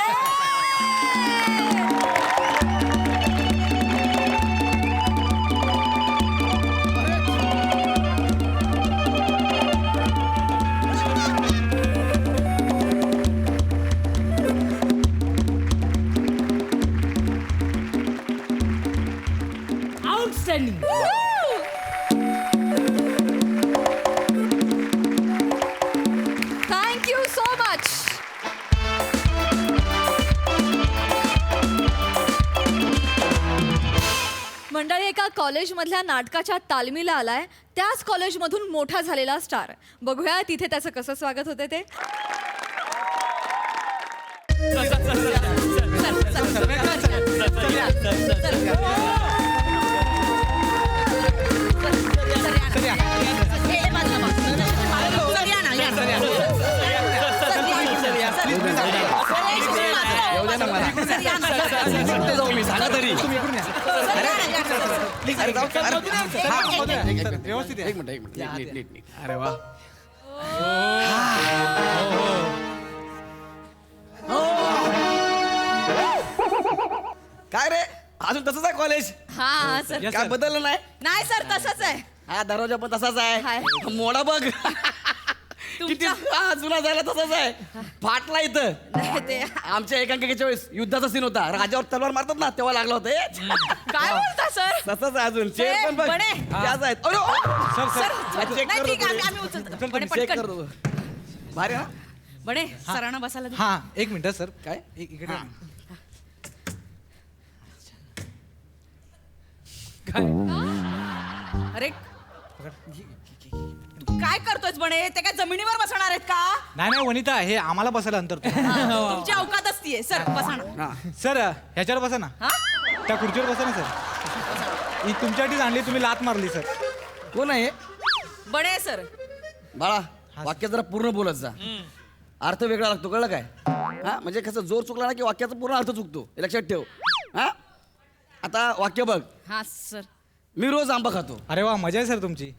[SPEAKER 7] आउटस्टँडिंग.
[SPEAKER 3] Thank you so much. मंडळी, एका कॉलेजमधल्या नाटकाच्या तालमीला आलाय. त्याच कॉलेजमधून मोठा झालेला स्टार. बघूया तिथे त्याचं कसं स्वागत होते ते.
[SPEAKER 9] एक मिनिट नीट.
[SPEAKER 5] अरे वा.
[SPEAKER 10] काय रे अजून तसंच आहे कॉलेज?
[SPEAKER 3] हा सर.
[SPEAKER 10] काय बदललं नाही?
[SPEAKER 3] नाही सर, तसंच आहे.
[SPEAKER 10] हा दरवाजा पण तसाच
[SPEAKER 3] हाय.
[SPEAKER 10] आहे. मोडा बघ किती हा, जुना झाला तसाच आहे. फाटला इथं.
[SPEAKER 3] ते
[SPEAKER 10] आमच्या एकांकिकेच्या वेळेस युद्धाचा सीन होता, राजावर तलवार मारतात ना तेव्हा लागला होता.
[SPEAKER 3] काय बोलता सर?
[SPEAKER 10] तसंच आहे अजून. चेअर पण बघ
[SPEAKER 4] बने.
[SPEAKER 10] त्याच आहेत. अरे, चेक
[SPEAKER 4] नाही, ठीक आहे,
[SPEAKER 10] कर
[SPEAKER 4] आम्ही उचलतो. बने,
[SPEAKER 10] चेक
[SPEAKER 4] पटकन.
[SPEAKER 10] कर. भारी ना.
[SPEAKER 4] बने, सरांना बसायला दे.
[SPEAKER 11] हा एक मिनिट सर.
[SPEAKER 10] काय
[SPEAKER 11] इकडे
[SPEAKER 4] अरे काय करतोय बने? ते काय जमिनीवर बसणार आहेत का?
[SPEAKER 11] नाही नाही वनिता, हे आम्हाला बसायला अंतर.
[SPEAKER 4] तुमची अवकातच ती आहे. सर बसा ना.
[SPEAKER 11] सर ह्याच्यावर बसा ना.
[SPEAKER 4] हा?
[SPEAKER 11] त्या खुर्चीवर बसा ना सर. ही तुमच्यासाठीच आणली, तुम्ही लात मारली सर.
[SPEAKER 10] कोण आहे?
[SPEAKER 4] बने सर.
[SPEAKER 10] बाळा वाक्य जरा पूर्ण बोलत जा. अर्थ वेगळा लागतो, कळलं काय? हा म्हणजे कसं जोर चुकला ना की वाक्याचा पूर्ण अर्थ चुकतो, हे लक्षात ठेव. हा आता वाक्य बघ.
[SPEAKER 4] हा सर.
[SPEAKER 10] मी रोज आंबा खातो.
[SPEAKER 11] अरे वा, मजा आहे सर तुमची.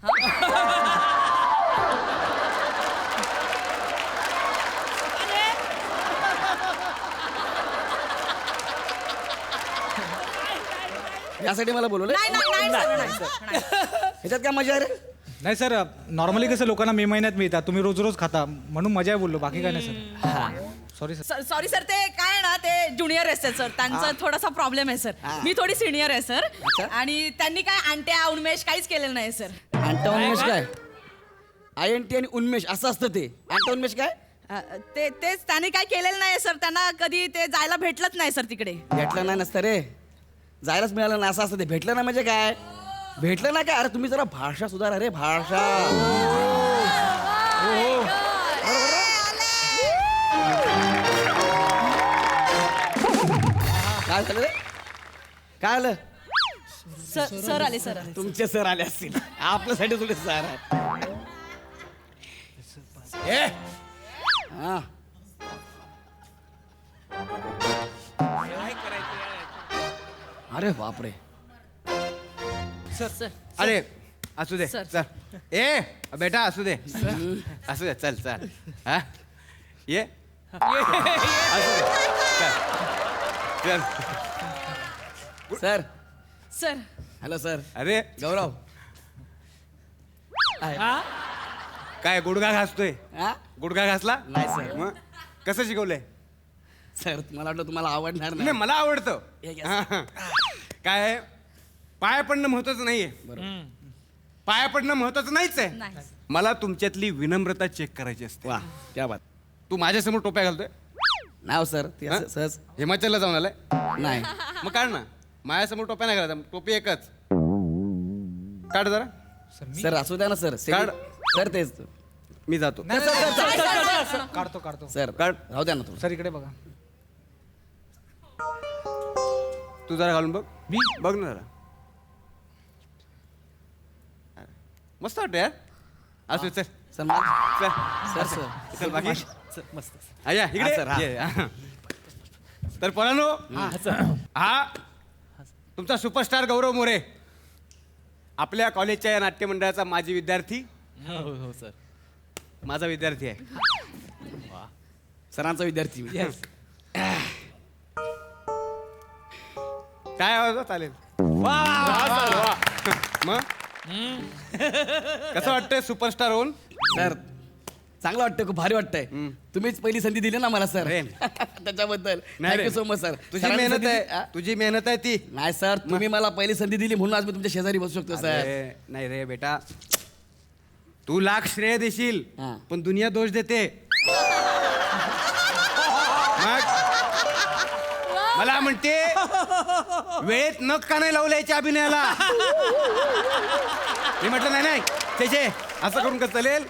[SPEAKER 10] यासाठी मला बोलवलं.
[SPEAKER 4] नाही नाही नाही सर, नाही सर, नाही.
[SPEAKER 10] ह्याच्यात काय मजा आहे रे?
[SPEAKER 11] नाही सर, नॉर्मली कसं लोकांना मे महिन्यात मिळतात, तुम्ही रोज रोज खाता म्हणून मजा आहे बोललो, बाकी काय नाही sir. Sorry sir.
[SPEAKER 4] Sorry sir, ते काय आहे ना, ते ज्युनियर आहे सर, त्यांचा थोडासा प्रॉब्लेम आहे सर. मी थोडी सिनियर आहे सर, आणि त्यांनी काय अंट्या उन्मेष काहीच केलेलं नाही सर.
[SPEAKER 10] अंटा उन्मेष काय? INT आणि उन्मेष असं असतं ते. अंटा उन्मेष काय?
[SPEAKER 4] तेच त्यांनी काय केलेलं नाही सर. त्यांना कधी ते जायला भेटलंच नाही सर तिकडे.
[SPEAKER 10] भेटलं नाही नसतं रे, जायलाच मिळालं नाही असं असतं ते. भेटलं नाही म्हणजे काय? भेटलं नाही काय? अरे तुम्ही जरा भाषा सुधारा रे, भाषा. काय झालं रे? काय आलं?
[SPEAKER 4] सर आले सर आले.
[SPEAKER 10] तुमचे सर आले असतील, आपल्यासाठी तुझे सर आहे. हा. अरे बापरे.
[SPEAKER 9] अरे असू दे
[SPEAKER 4] सर.
[SPEAKER 9] चल. ए बेटा असू दे, असू दे, चल चल. हा ये असू दे, चल चल.
[SPEAKER 10] सर.
[SPEAKER 4] Sir
[SPEAKER 10] hello sir.
[SPEAKER 9] अरे
[SPEAKER 10] गौरव.
[SPEAKER 9] काय गुडघा घासतोय?
[SPEAKER 10] हा?
[SPEAKER 9] गुडघा घासला
[SPEAKER 10] नाही सर.
[SPEAKER 9] मग कसं शिकवलंय?
[SPEAKER 10] सर मला वाटलं तुम्हाला आवडणार
[SPEAKER 9] नाही
[SPEAKER 10] नाही.
[SPEAKER 9] मला आवडतं.
[SPEAKER 10] हे घ्या.
[SPEAKER 9] हा, हा. काय आहे, पाया पडणं महत्वाचं नाहीये. पाया पडणं महत्वाचं नाहीच आहे.
[SPEAKER 4] नाही.
[SPEAKER 9] मला तुमच्यातली विनम्रता चेक करायची असते.
[SPEAKER 10] वा क्या बात.
[SPEAKER 9] तू माझ्यासमोर टोप्या घालतोय?
[SPEAKER 10] नाही हो सर, ते असं
[SPEAKER 9] हा?
[SPEAKER 10] सहज
[SPEAKER 9] हिमाचलला जाऊन आलाय?
[SPEAKER 10] नाही.
[SPEAKER 9] मग काढ ना, माझ्यासमोर टोप्या नाही घालायचा, टोपी एकच काढ जरा.
[SPEAKER 10] सर असू द्या ना सर.
[SPEAKER 9] काढ.
[SPEAKER 10] सर तेच.
[SPEAKER 9] मी जातो.
[SPEAKER 11] काढतो
[SPEAKER 10] सर
[SPEAKER 9] काढ.
[SPEAKER 10] राहू द्या ना तुम्ही.
[SPEAKER 11] सर इकडे बघा.
[SPEAKER 9] तू जरा घालून बघ. मी बघ ना जरा. मस्त वाटतं यार. असू चल
[SPEAKER 10] सर मा-
[SPEAKER 9] चल.
[SPEAKER 10] सर सर
[SPEAKER 9] चल बाकी
[SPEAKER 10] मस्त.
[SPEAKER 9] या
[SPEAKER 10] हा,
[SPEAKER 9] इकडे
[SPEAKER 10] सर, हा.
[SPEAKER 9] ये, हा. तर पोरांनो, हा तुमचा सुपरस्टार गौरव मोरे, आपल्या कॉलेजच्या या नाट्य मंडळाचा माजी विद्यार्थी.
[SPEAKER 5] हो सर.
[SPEAKER 9] माझा विद्यार्थी आहे.
[SPEAKER 10] सरांचा विद्यार्थी मी.
[SPEAKER 9] काय आवाज हो? चालेल. मग कसं वाटतंय सुपरस्टार होऊन?
[SPEAKER 10] सर चांगलं वाटतं, खूप भारी वाटतंय. तुम्हीच पहिली संधी दिली ना मला सर.
[SPEAKER 9] अरे.
[SPEAKER 10] त्याच्याबद्दल
[SPEAKER 9] नाही रे.
[SPEAKER 10] Thank you so much sir.
[SPEAKER 9] तुझी
[SPEAKER 10] सरांनी
[SPEAKER 9] मेहनत
[SPEAKER 10] संधी
[SPEAKER 9] आहे,
[SPEAKER 10] दिली- हा?
[SPEAKER 9] तुझी मेहनत आहे ती.
[SPEAKER 10] नाही सर, तुम्ही मला पहिली संधी दिली म्हणून आज मी तुमच्या शेजारी बसू शकतो सर.
[SPEAKER 9] अरे, नाही रे बेटा, तू लाख श्रेय देशील
[SPEAKER 10] हा.
[SPEAKER 9] पण दुनिया दोष देते. मग मला म्हणते वेळेत नख का नाही लावलं याच्या अभिनयाला. मी म्हटलं नाही नाही त्याचे असं करून कसं चालेल?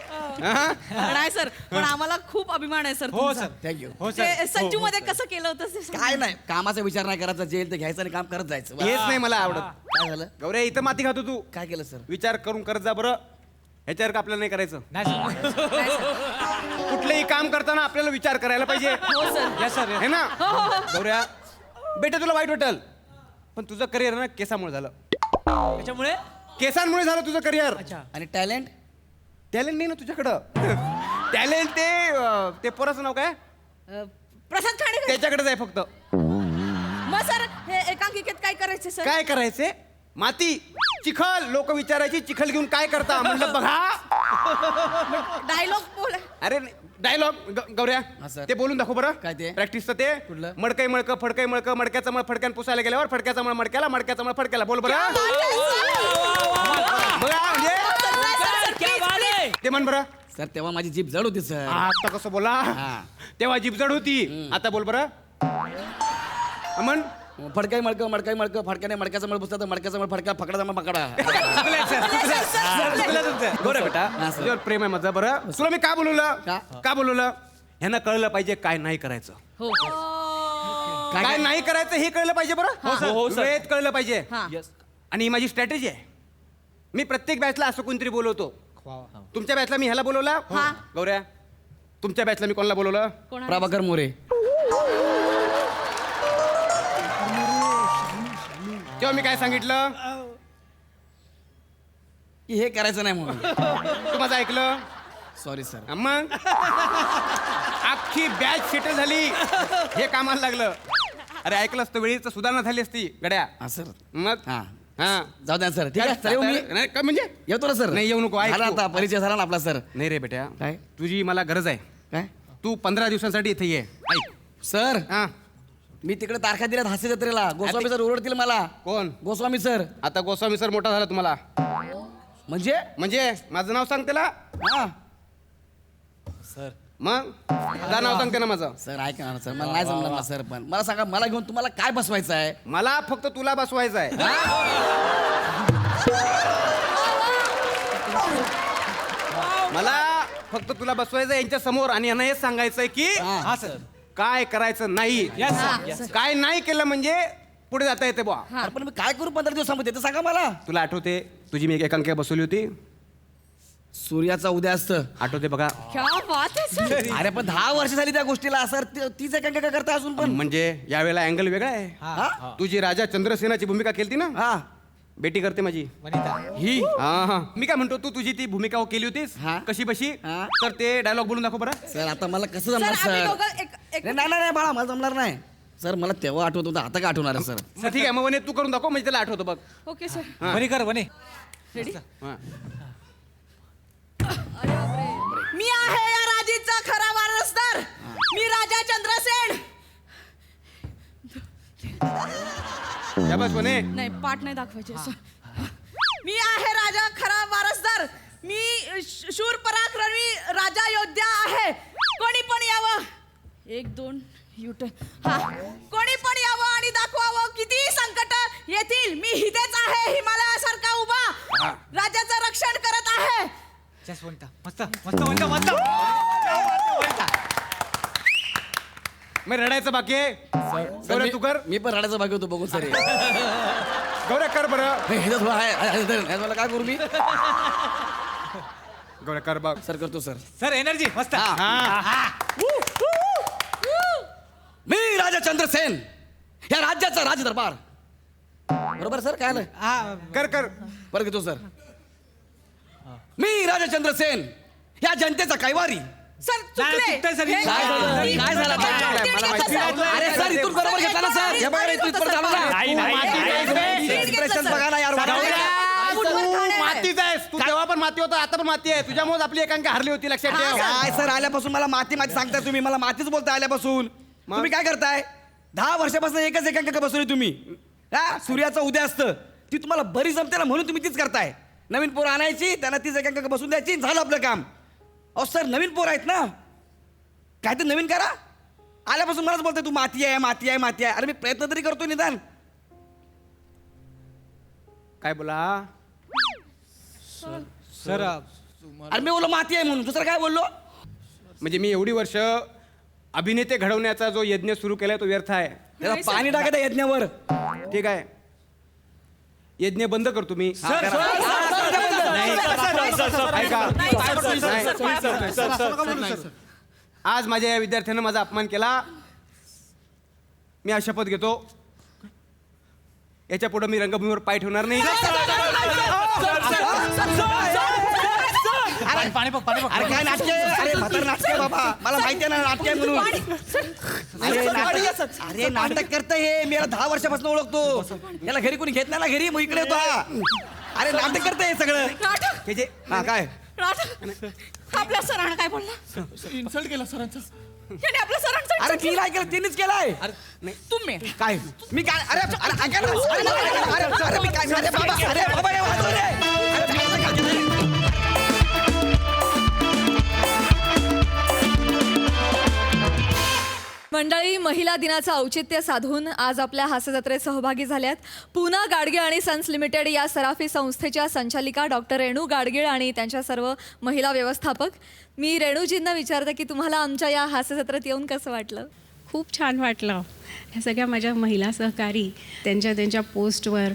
[SPEAKER 9] हा?
[SPEAKER 4] नाही सर, पण आम्हाला खूप अभिमान आहे सर.
[SPEAKER 11] हो
[SPEAKER 4] तुमचा.
[SPEAKER 11] सर.
[SPEAKER 10] थँक्यू.
[SPEAKER 11] हो
[SPEAKER 4] ते
[SPEAKER 11] सर.
[SPEAKER 4] संजू मध्ये कसं केलं होतं ते सांगा.
[SPEAKER 10] काय नाही, कामाचा विचार नाही करायचा, जे येईल ते घ्यायचं आणि काम करत जायचं. बस.
[SPEAKER 9] हेच नाही मला आवडत.
[SPEAKER 10] काय झालं?
[SPEAKER 9] गौऱ्या इथं माती खातो तू.
[SPEAKER 10] काय केलं सर?
[SPEAKER 9] विचार करून करत जा बरं. ह्याच्यावर का आपल्याला नाही करायचं.
[SPEAKER 11] नाही सर.
[SPEAKER 9] कुठलंही काम करताना आपल्याला विचार करायला पाहिजे.
[SPEAKER 4] हो सर.
[SPEAKER 11] या सर.
[SPEAKER 9] है ना गौऱ्या? बेटा तुला वाईट वाटेल पण तुझं करिअर ना केसामुळे झालं.
[SPEAKER 7] त्याच्यामुळे
[SPEAKER 9] केसांमुळे झालं तुझं करिअर.
[SPEAKER 10] आणि टॅलेंट?
[SPEAKER 9] टॅलेंट नाही ना तुझ्याकडं. टॅलेंट ते पोराचं नाव काय?
[SPEAKER 4] प्रसाद खाणे.
[SPEAKER 9] त्याच्याकडेच आहे फक्त.
[SPEAKER 4] मग सर हे एकांकिकेत काय करायचं सर?
[SPEAKER 9] काय करायचे? माती चिखल. लोक विचारायची चिखल घेऊन काय करता, म्हणलं बघा.
[SPEAKER 4] डायलॉग बोल.
[SPEAKER 9] अरे डायलॉग गौऱ्या
[SPEAKER 10] हा, सर.
[SPEAKER 9] ते बोलून दाखव बरं.
[SPEAKER 10] काय ते?
[SPEAKER 9] प्रॅक्टिसचं ते
[SPEAKER 10] कुठलं?
[SPEAKER 9] मडकई मडकं फडकई मडकं मडक्याचं मळ फडक्यान पुसायला गेल्यावर फडक्याचा मळ मडक्याला मडक्याचा मळ फडक्याला. बोल बरं. बघा म्हणजे
[SPEAKER 7] क्या बात आहे.
[SPEAKER 9] ते म्हण बरं.
[SPEAKER 10] सर तेव्हा माझी जीभ जड होती सर.
[SPEAKER 9] आता कसं बोला.
[SPEAKER 10] हा.
[SPEAKER 9] तेव्हा जिबजड होती. आता बोल बरं. म्हण.
[SPEAKER 10] फडकाई मडकं मडकाई मडकं फडक्याने मडक्याचा मळ पुसता तर मडक्याचा मळ फडका फकडाचा मळ पकडा.
[SPEAKER 9] चुकलंय सर, चुकलंय. चुकलंय तुमचं. गौऱ्या बेटा
[SPEAKER 10] हा, सर.
[SPEAKER 9] तुझ्यावर प्रेम आहे माझं. बरं तुला मी का बोलवलं?
[SPEAKER 10] का?
[SPEAKER 9] का बोलवलं? ह्यांना कळलं पाहिजे काय नाही करायचं.
[SPEAKER 4] हो.
[SPEAKER 9] काय नाही करायचं हे कळलं पाहिजे बरं. वेळेत कळलं पाहिजे.
[SPEAKER 4] हा.
[SPEAKER 9] आणि ही माझी स्ट्रॅटेजी आहे. मी प्रत्येक बॅचला असं कोणतरी बोलवतो. तुमच्या बॅचला मी ह्याला बोलवलं. गौऱ्या तुमच्या बॅचला मी कोणाला बोलवलं?
[SPEAKER 10] प्रभाकर मोरे.
[SPEAKER 9] तेव्हा मी काय सांगितलं?
[SPEAKER 10] की हे करायचं नाही म्हणून.
[SPEAKER 9] तू माझं ऐकलं?
[SPEAKER 10] Sorry sir.
[SPEAKER 9] मग अख्खी बॅच सेटल झाली. हे कामाला लागलं. अरे ऐकलं असतं वेळीच सुधारणा झाली असती गड्या.
[SPEAKER 10] हा सर.
[SPEAKER 9] मग
[SPEAKER 10] हा
[SPEAKER 9] हा
[SPEAKER 10] जाऊ द्या सर. ठीक आहे चला येऊ मी.
[SPEAKER 9] नाही का म्हणजे
[SPEAKER 10] येतो ना सर.
[SPEAKER 9] नाही, येऊ नको. ऐक
[SPEAKER 10] झाला
[SPEAKER 9] तू.
[SPEAKER 10] आता परिचय झाला ना आपला सर.
[SPEAKER 9] नाही रे बेटा,
[SPEAKER 10] काय?
[SPEAKER 9] तुझी मला गरज आहे.
[SPEAKER 10] काय?
[SPEAKER 9] तू 15 दिवसांसाठी इथे ये. ऐक.
[SPEAKER 10] सर
[SPEAKER 9] हा
[SPEAKER 10] मी तिकडे तारखा दिल्यात हास्य जत्रेला. गोस्वामी सर ओरडतील मला.
[SPEAKER 9] कोण?
[SPEAKER 10] गोस्वामी सर.
[SPEAKER 9] आता गोस्वामी सर मोठा झाला तुम्हाला. म्हणजे माझं नाव सांग त्याला.
[SPEAKER 10] हा
[SPEAKER 5] सर
[SPEAKER 9] मग त्या नाव सांगते ना माझं.
[SPEAKER 10] सर ऐका ना सर, मला नाही जमणार ना सर. पण मला सांगा, मला घेऊन तुम्हाला काय बसवायचं आहे?
[SPEAKER 9] मला फक्त तुला बसवायचं आहे. मला फक्त तुला बसवायचं आहे यांच्या समोर आणि यांना हेच सांगायचंय की
[SPEAKER 5] हा सर.
[SPEAKER 9] काय करायचं नाही. काय नाही केलं म्हणजे पुढे जाता येते बुवा.
[SPEAKER 10] अरे पण मी काय करू 15 दिवसामध्ये ते सांगा मला.
[SPEAKER 9] तुला आठवते तुझी मी एक एकांकिका बसवली होती.
[SPEAKER 10] सूर्याचा उदय असतं.
[SPEAKER 9] आठवते बघा.
[SPEAKER 4] क्या बात है सर.
[SPEAKER 10] अरे पण 10 वर्ष झाली त्या गोष्टीला. सर तीच एकांकिका करता अजून पण.
[SPEAKER 9] म्हणजे यावेळेला अँगल वेगळा आहे.
[SPEAKER 10] हा
[SPEAKER 9] तुझी राजा चंद्रसेनाची भूमिका केली ना.
[SPEAKER 10] हा
[SPEAKER 9] बेटी करते माझी
[SPEAKER 10] ही
[SPEAKER 9] हा. मी काय म्हणतो, तू तुझी ती भूमिका केली होतीस
[SPEAKER 10] हा.
[SPEAKER 9] कशी बशी.
[SPEAKER 10] हा.
[SPEAKER 9] तर ते डायलॉग बोलून दाखव बरं.
[SPEAKER 10] सर आता मला कसं जमणार
[SPEAKER 4] सर, आम्ही
[SPEAKER 10] सर?
[SPEAKER 4] दोघं
[SPEAKER 10] नाही नाही नाही बाळा, मला जमणार नाही सर. मला तेव्हा आठवत होतं, आता काय आठवणार आहे सर?
[SPEAKER 9] मग ठीक आहे, मग वने तू करून दाखव म्हणजे त्याला आठवतो बघ.
[SPEAKER 4] Okay sir.
[SPEAKER 5] बनी कर बनी.
[SPEAKER 9] हा.
[SPEAKER 4] मी आहे या राजीचा खरा वारसदार. मी राजा चंद्रसेन.
[SPEAKER 9] या बस वने.
[SPEAKER 4] नाही पाठ नाही दाखवायचे सर. मी आहे राजा खरा वारसदार. मी शूर पराक्रमी राजा योद्धा आहे. कोणी पण यावं. 1 2 युट. हा कोणी पण यावं आणि दाखवावं किती संकट येतील. मी इथेच आहे हिमालयासारखा उभा. राजाचं रक्षण करत आहे.
[SPEAKER 5] मस्त मस्त मस्त मस्त.
[SPEAKER 9] मग रडायचं बाकी आहे. गौऱ्या तू कर.
[SPEAKER 10] मी पण रडायचा भाग्य होतो बघून सर.
[SPEAKER 9] गौऱ्या कर बरं.
[SPEAKER 10] मला काय करू मी?
[SPEAKER 9] गौऱ्या कर बघ.
[SPEAKER 10] सर करतो सर.
[SPEAKER 5] सर एनर्जी मस्त.
[SPEAKER 10] मी राजा चंद्रसेन, या राज्याचा राज दरबार. बरोबर सर, काय आलं?
[SPEAKER 9] कर कर.
[SPEAKER 10] परत घेतो सर. मी राजा चंद्रसेन, या जनतेचा कैवारी.
[SPEAKER 4] सर चुकले.
[SPEAKER 5] चुकतंय सर.
[SPEAKER 4] हे-
[SPEAKER 10] काय झालं? काय झालं?
[SPEAKER 9] मला माहिती नाही.
[SPEAKER 10] अरे सर इथून बरोबर घेतला ना सर. हे बघा रे, इथून झालं ना. एक्सप्रेशन बघा ना यार.
[SPEAKER 9] तू मातीच आहेस. तू तेव्हा पण माती होता, आता पण माती आहे. तुझ्यामुळे आपली एकांका हरली होती, लक्षात ठेव.
[SPEAKER 10] काय सर, आल्यापासून मला माती माती सांगताय तुम्ही. मला मातीच बोलताय आल्यापासून. तुम्ही काय करताय? 10 वर्षापासून एकच एकांकिका बसवली तुम्ही. हा सूर्याचं उदय असतं. ती तुम्हाला बरी जमते ना, म्हणून तुम्ही तीच करताय. नवीन पोरं आणायची, त्यांना तीच एकांकिका बसून द्यायची, झालं आपलं काम. अहो सर, नवीन पोरं आहेत ना, काय ते नवीन करा. आल्यापासून मलाच बोलतोय तू माती आहे माती आहे माती आहे. अरे मी प्रयत्न तरी करतोय निदान.
[SPEAKER 9] काय बोला
[SPEAKER 5] सर
[SPEAKER 10] अरे मी बोललो माती आहे म्हणून, दुसरं काय बोललो?
[SPEAKER 9] म्हणजे मी एवढी वर्ष अभिनेते घडवण्याचा जो यज्ञ सुरू केलाय तो व्यर्थ आहे.
[SPEAKER 10] त्याला पाणी टाका त्या यज्ञावर.
[SPEAKER 9] ठीक आहे, यज्ञ बंद करतो मी. आज माझ्या या विद्यार्थ्यानं माझा अपमान केला. मी आज शपथ घेतो, याच्या पुढे मी रंगभूमीवर पाय ठेवणार नाही.
[SPEAKER 5] पाणी बघ पाणी बघ.
[SPEAKER 10] अरे काय नाटक आहे? अरे म्हातार नाटक आहे बाबा, मला माहिती आहे ना नाटक आहे म्हणून. अरे नाटक करतंय हे. मी याला 10 वर्षापासून ओळखतो. याला घरी कोणी घेत नाही ना, घरी मग इकडे येतो हा. अरे नाटक करतंय हे सगळं.
[SPEAKER 9] हे जे
[SPEAKER 10] हा काय
[SPEAKER 4] आपल्या सरांना काय बोलला?
[SPEAKER 5] इन्सल्ट केला सरांचा.
[SPEAKER 4] त्याने आपल्या सरांचा
[SPEAKER 10] अरे मी काय केलं? त्यांनीच केलाय.
[SPEAKER 4] तुम्ही
[SPEAKER 10] काय मी काय? अरे अरे ऐका ना. अरे मी काय? अरे बाबा, अरे बाबा हे वाजव रे. अरे मी असं करतो रे.
[SPEAKER 3] मंडळी, महिला दिनाचं औचित्य साधून आज आपल्या हास्य जत्रेत सहभागी झाल्यात पूना गाडगीळ आणि सन्स लिमिटेड या सराफी संस्थेच्या संचालिका डॉक्टर रेणू गाडगीळ आणि त्यांच्या सर्व महिला व्यवस्थापक. मी रेणूजींना विचारते की तुम्हाला आमच्या या हास्य जत्रेत येऊन कसं वाटलं?
[SPEAKER 12] खूप छान वाटलं. ह्या सगळ्या माझ्या महिला सहकारी त्यांच्या पोस्टवर.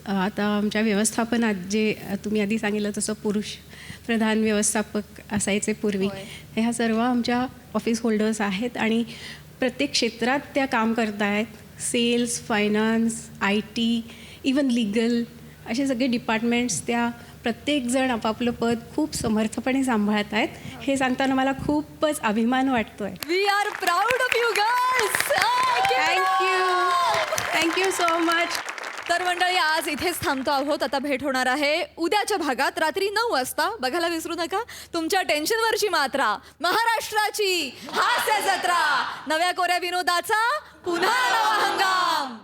[SPEAKER 12] आता आमच्या व्यवस्थापनात जे तुम्ही आधी सांगितलं तसं पुरुष प्रधान व्यवस्थापक असायचे पूर्वी, ह्या सर्व आमच्या ऑफिस होल्डर्स आहेत आणि प्रत्येक क्षेत्रात त्या काम करत आहेत. Sales, finance, IT, even legal असे सगळे डिपार्टमेंट्स त्या प्रत्येकजण आपापलं पद खूप समर्थपणे सांभाळत आहेत. हे सांगताना मला खूपच अभिमान वाटतो आहे.
[SPEAKER 3] We are proud of you girls.
[SPEAKER 12] Thank you so much.
[SPEAKER 3] तर मंडळी आज इथेच थांबतो आहोत. आता भेट होणार आहे उद्याच्या भागात रात्री 9 वाजता. बघायला विसरू नका. तुमच्या टेन्शनवरची मात्रा, महाराष्ट्राची हास्य जत्रा, नव्या कोऱ्या विनोदाचा पुन्हा नवा हंगाम.